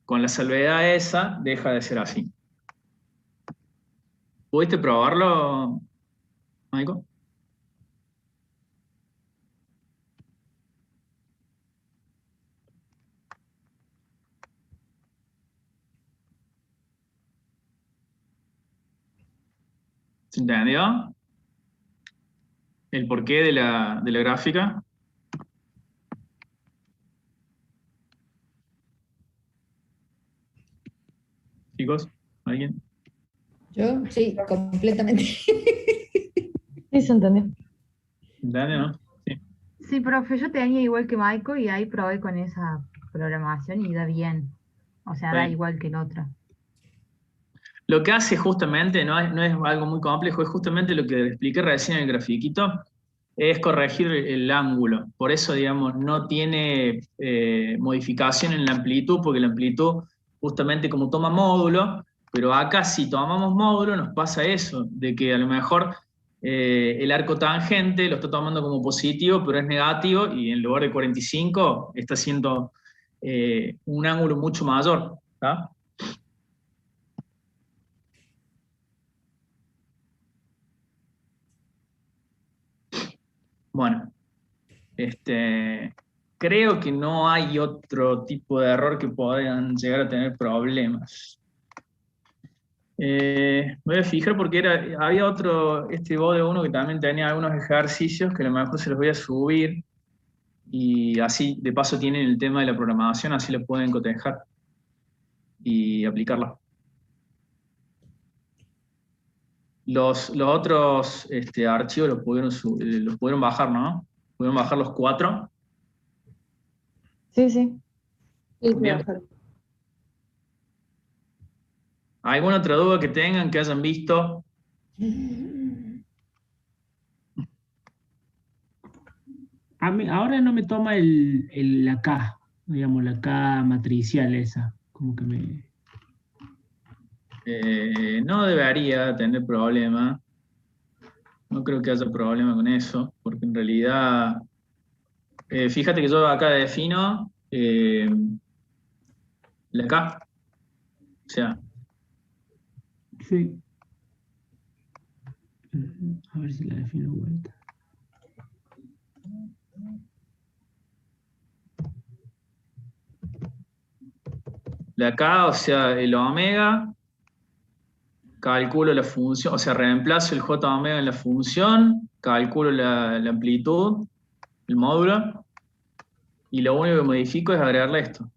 Con la salvedad esa, deja de ser así. ¿Pudiste probarlo, Maiko? ¿Se entendió? ¿El porqué de la gráfica? Chicos, ¿alguien? Yo, sí, completamente. Sí, se entendió. ¿Entendió, no? Sí. Sí, profe, yo tenía igual que Maiko y ahí probé con esa programación y da bien. O sea, da Bien. igual que el otro. Lo que hace justamente, no es algo muy complejo, es justamente lo que expliqué recién en el grafiquito, es corregir el ángulo. Por eso, digamos, no tiene modificación en la amplitud, porque la amplitud justamente como toma módulo, pero acá si tomamos módulo nos pasa eso, de que a lo mejor el arco tangente lo está tomando como positivo, pero es negativo, y en lugar de 45 está haciendo un ángulo mucho mayor. ¿Tá? Bueno, creo que no hay otro tipo de error que puedan llegar a tener problemas. Voy a fijar porque había otro, bode 1 que también tenía algunos ejercicios que a lo mejor se los voy a subir y así de paso tienen el tema de la programación, así lo pueden cotejar y aplicarla. Los otros archivos los pudieron bajar, ¿no? ¿Pudieron bajar los 4? Sí, sí. Sí, Bien. perfecto. ¿Alguna otra duda que tengan, que hayan visto? Ahora no me toma la K, digamos, la K matricial esa. Como que me. No debería tener problema. No creo que haya problema con eso, porque en realidad, fíjate que yo acá defino la K. O sea, Sí. A ver si la defino de vuelta. la K, o sea, el omega, calculo la función, o sea, reemplazo el J omega en la función, calculo la amplitud, el módulo, y lo único que modifico es agregarle esto.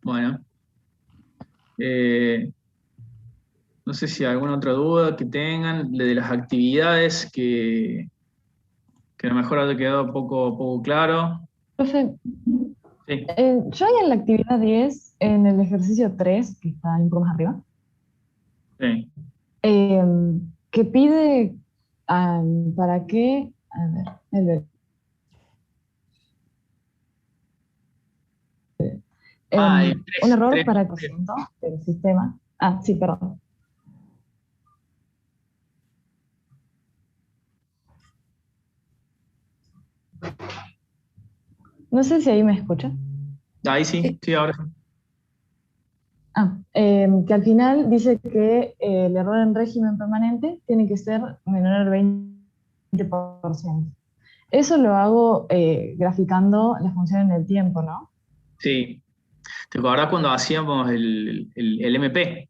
Bueno. No sé si hay alguna otra duda que tengan de las actividades que a lo mejor haya quedado poco claro. Profe, Sí, yo ahí en la actividad 10, en el ejercicio 3, que está un poco más arriba, sí. eh, que pide para qué, a ver, un error para cociendo del sistema. Ah, sí, perdón. No sé si ahí me escucha. Ahí sí, sí, ahora sí. Que al final dice que el error en régimen permanente tiene que ser menor al 20%. Eso lo hago graficando la función en el tiempo, ¿no? Sí. ¿Te acordás cuando hacíamos el MP?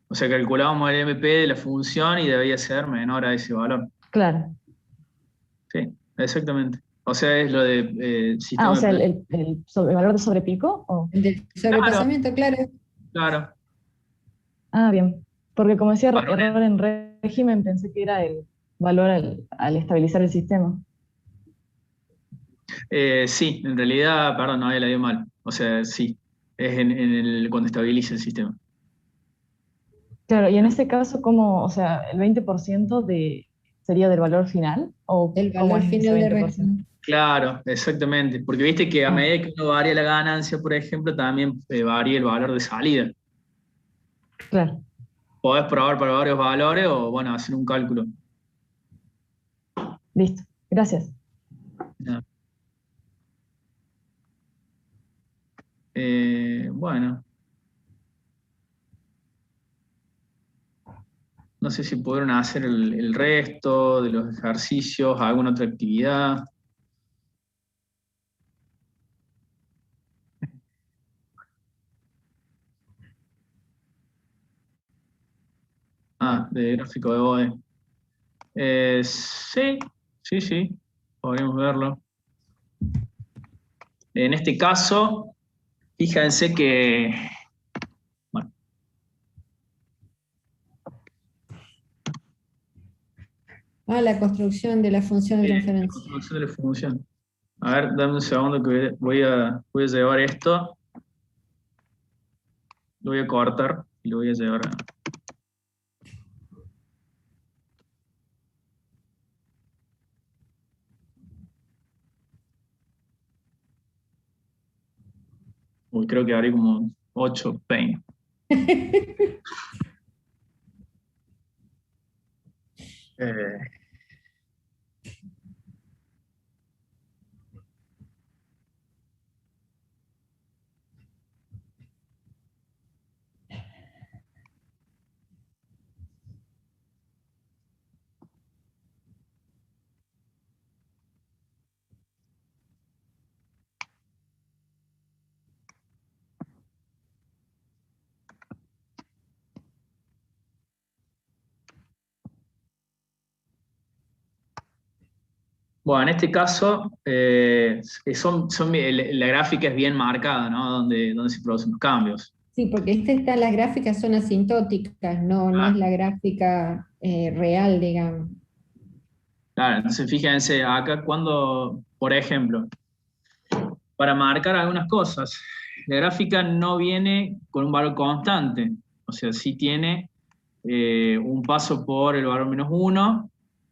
O sea, calculábamos el MP de la función y debía ser menor a ese valor. Claro. Sí, exactamente. O sea, es lo de O sistema sea, de... el valor de sobrepico. Del sobrepasamiento, claro. Claro. Bien. Porque como decía Valor error en régimen, pensé que era el valor al estabilizar el sistema. Sí, en realidad, perdón, no, la dio mal. O sea, sí, es cuando estabiliza el sistema. Claro, y en este caso, ¿cómo, o sea, el 20% sería del valor final? ¿O El cómo valor es ese final de 20%? régimen. Claro, exactamente. Porque viste que a Ah, medida que uno varía la ganancia, por ejemplo, también varía el valor de salida. claro. Podés probar para varios valores o, bueno, hacer un cálculo. Listo. Gracias. Ya. Bueno, no sé si pudieron hacer el resto de los ejercicios, alguna otra actividad. De gráfico de Bode. Sí, sí, podríamos verlo. En este caso, fíjense que, bueno, La construcción de la función de la transferencia. construcción de la función. A ver, dame un segundo que voy a llevar esto, lo voy a cortar y lo voy a llevar a... Uy, creo que haré como 8 paint. Bueno, en este caso, la gráfica es bien marcada, ¿no? Donde se producen los cambios. Sí, porque las gráficas son asintóticas, no es la gráfica real, digamos. Claro, entonces fíjense, acá cuando, por ejemplo, para marcar algunas cosas, la gráfica no viene con un valor constante, o sea, sí tiene un paso por el valor -1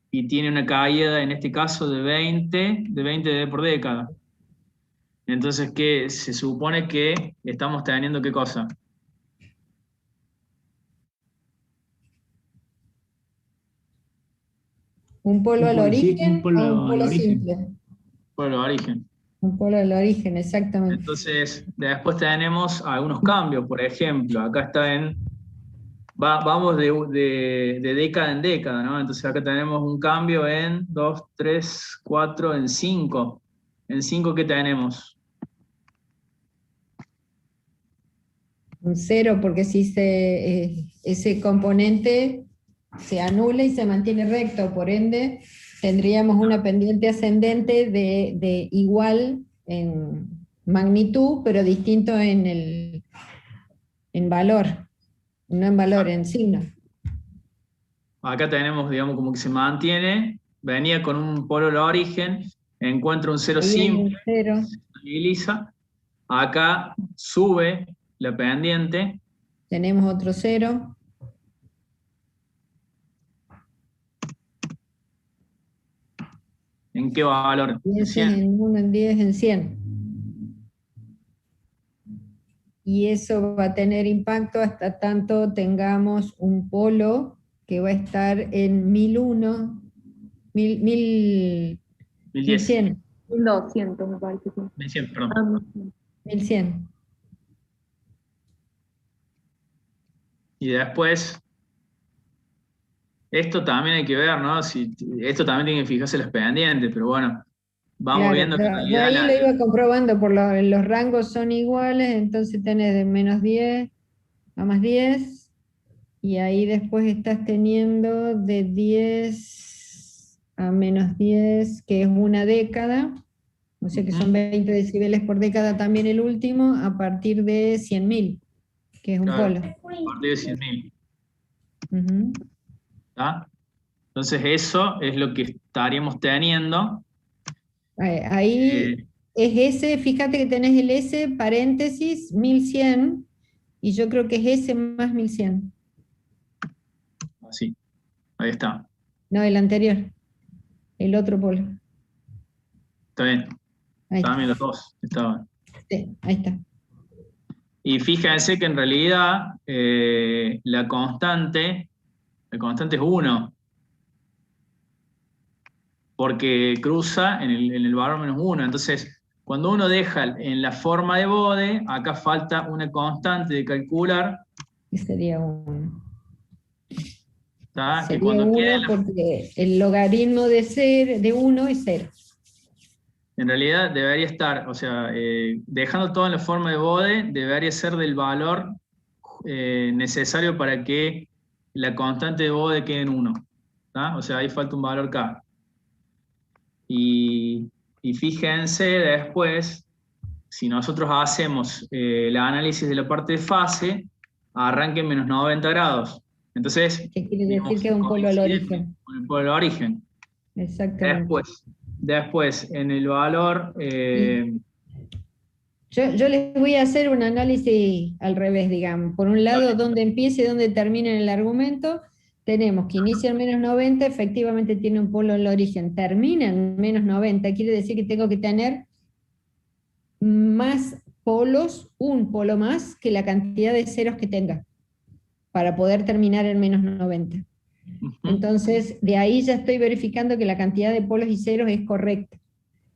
y tiene una caída, en este caso, de 20 por década. Entonces, ¿qué se supone que estamos teniendo? ¿Qué cosa? ¿Un polo al origen un polo o un polo al origen. simple? Por el origen. Un polo al origen, exactamente. Entonces, después tenemos algunos cambios, por ejemplo, acá está vamos de década en década, ¿no? Entonces acá tenemos un cambio en 2, 3, 4, en 5. ¿En 5 qué tenemos? Un 0, porque si ese componente se anula y se mantiene recto, por ende tendríamos una pendiente ascendente de igual en magnitud, pero distinto en valor, no en valor, en signo. Acá tenemos, digamos, como que se mantiene, venía con un polo al origen, encuentra un 0 simple, se estabiliza, acá sube la pendiente. Tenemos otro 0. ¿En qué valor? En 100. En 1, en 10, en 100. Y eso va a tener impacto hasta tanto tengamos un polo que va a estar en 1001, 1100. 1200 me parece. 1100, perdón. 1100. Y después, esto también hay que ver, ¿no? Esto también tiene que fijarse las pendientes, pero bueno, vamos viendo que en Yo realidad ahí lo iba comprobando, los rangos son iguales, entonces tenés de -10 a +10, y ahí después estás teniendo de 10 a -10, que es una década, o sea que son 20 decibeles por década también el último, a partir de 100.000, que es un polo. A partir de 100.000. Ujú. ¿Está? Entonces eso es lo que estaríamos teniendo. Ahí es S, fíjate que tenés el S, paréntesis, 1100, y yo creo que es S más 1100. Así, ahí está. No, el anterior, el otro polo. Está bien. Ahí está. También los dos estaban. Sí, ahí está. Y fíjense que en realidad la constante es 1. Porque cruza en el valor -1. Entonces, cuando uno deja en la forma de Bode, acá falta una constante de calcular. Que sería 1. ¿Tá? Que Sería cuando 1 quede porque el logaritmo de 1 es 0. en realidad debería estar, o sea, dejando todo en la forma de Bode, debería ser del valor necesario para que la constante de Bode quede en 1. ¿Tá? O sea, ahí falta un valor K. Y fíjense después, si nosotros hacemos el análisis de la parte de fase, arranque en -90 grados. Entonces, ¿Qué quiere decir que es un polo al origen? Con el polo al origen. Exactamente. Después en el valor... Yo les voy a hacer un análisis al revés, digamos. Por un lado, donde empieza y donde termina en el argumento, tenemos que inicia en -90, efectivamente tiene un polo al origen, termina en -90, quiere decir que tengo que tener más polos, un polo más, que la cantidad de ceros que tenga, para poder terminar en -90. Entonces, de ahí ya estoy verificando que la cantidad de polos y ceros es correcta.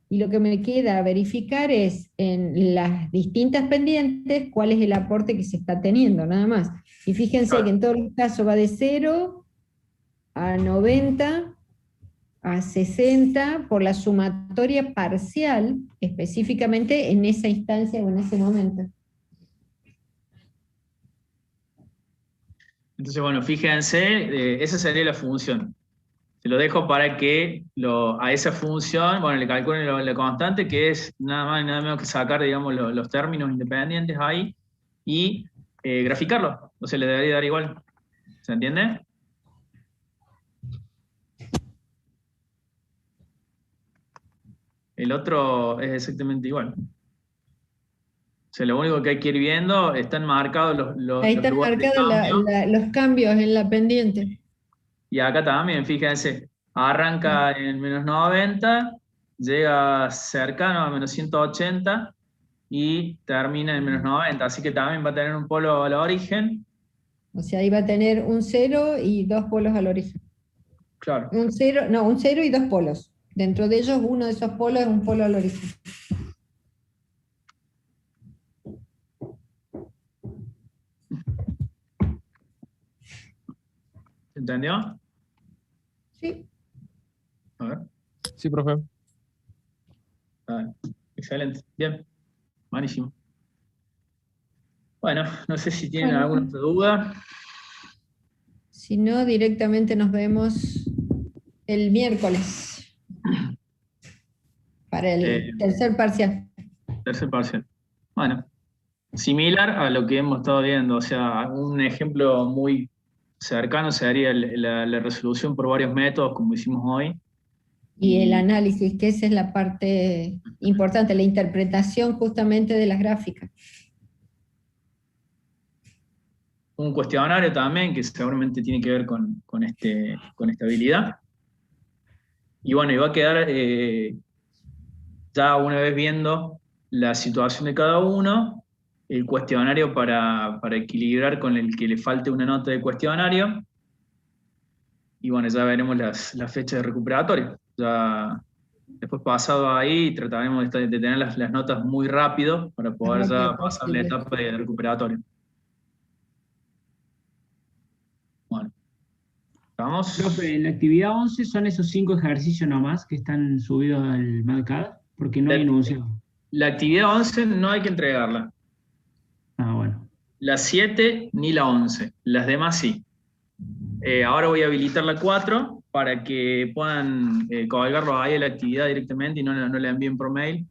Y lo que me queda verificar es en las distintas pendientes cuál es el aporte que se está teniendo, nada más. Y fíjense que en todos los casos va de 0 a 90 a 60 por la sumatoria parcial, específicamente en esa instancia o en ese momento. Entonces, bueno, fíjense, esa sería la función. Se lo dejo para que a esa función, bueno, le calculen la constante, que es nada más y nada menos que sacar, digamos, los términos independientes ahí y graficarlo. O sea, le debería dar igual. ¿Se entiende? El otro es exactamente igual. O sea, lo único que hay que ir viendo, están marcados Ahí los están lugares de marcados cambio. los cambios en la pendiente. Y acá también, fíjense, arranca en menos 90, llega cercano a menos 180 y termina en menos 90. Así que también va a tener un polo al origen. O sea, ahí va a tener un 0 y 2 polos al origen. Claro. Un 0 y 2 polos. Dentro de ellos, uno de esos polos es un polo al origen. ¿Se entendió? Sí. A ver. Sí, profe. Excelente. Bien. Buenísimo. Bueno, no sé si tienen Bueno. alguna otra duda. Si no, directamente nos vemos el miércoles para el tercer parcial. Tercer parcial. Bueno, similar a lo que hemos estado viendo, o sea, un ejemplo muy cercano sería la resolución por varios métodos, como hicimos hoy. Y el análisis, que esa es la parte importante, la interpretación justamente de las gráficas. Un cuestionario también, que seguramente tiene que ver con esta habilidad. Y bueno, y va a quedar, ya una vez viendo la situación de cada uno, el cuestionario para equilibrar con el que le falte una nota de cuestionario. Y bueno, ya veremos las fechas de recuperatorio. Ya después pasado ahí, trataremos de tener las notas muy rápido para poder ya pasar la etapa de recuperatorio. Bueno, ¿estamos? Profe, en la actividad 11 son esos 5 ejercicios nomás que están subidos al MATCAD, porque no hay enunciado. La actividad 11 no hay que entregarla. Ah, bueno. La 7 ni la 11, las demás sí. Ahora voy a habilitar la 4 para que puedan colgarlo ahí a la actividad directamente y no la envíen por mail.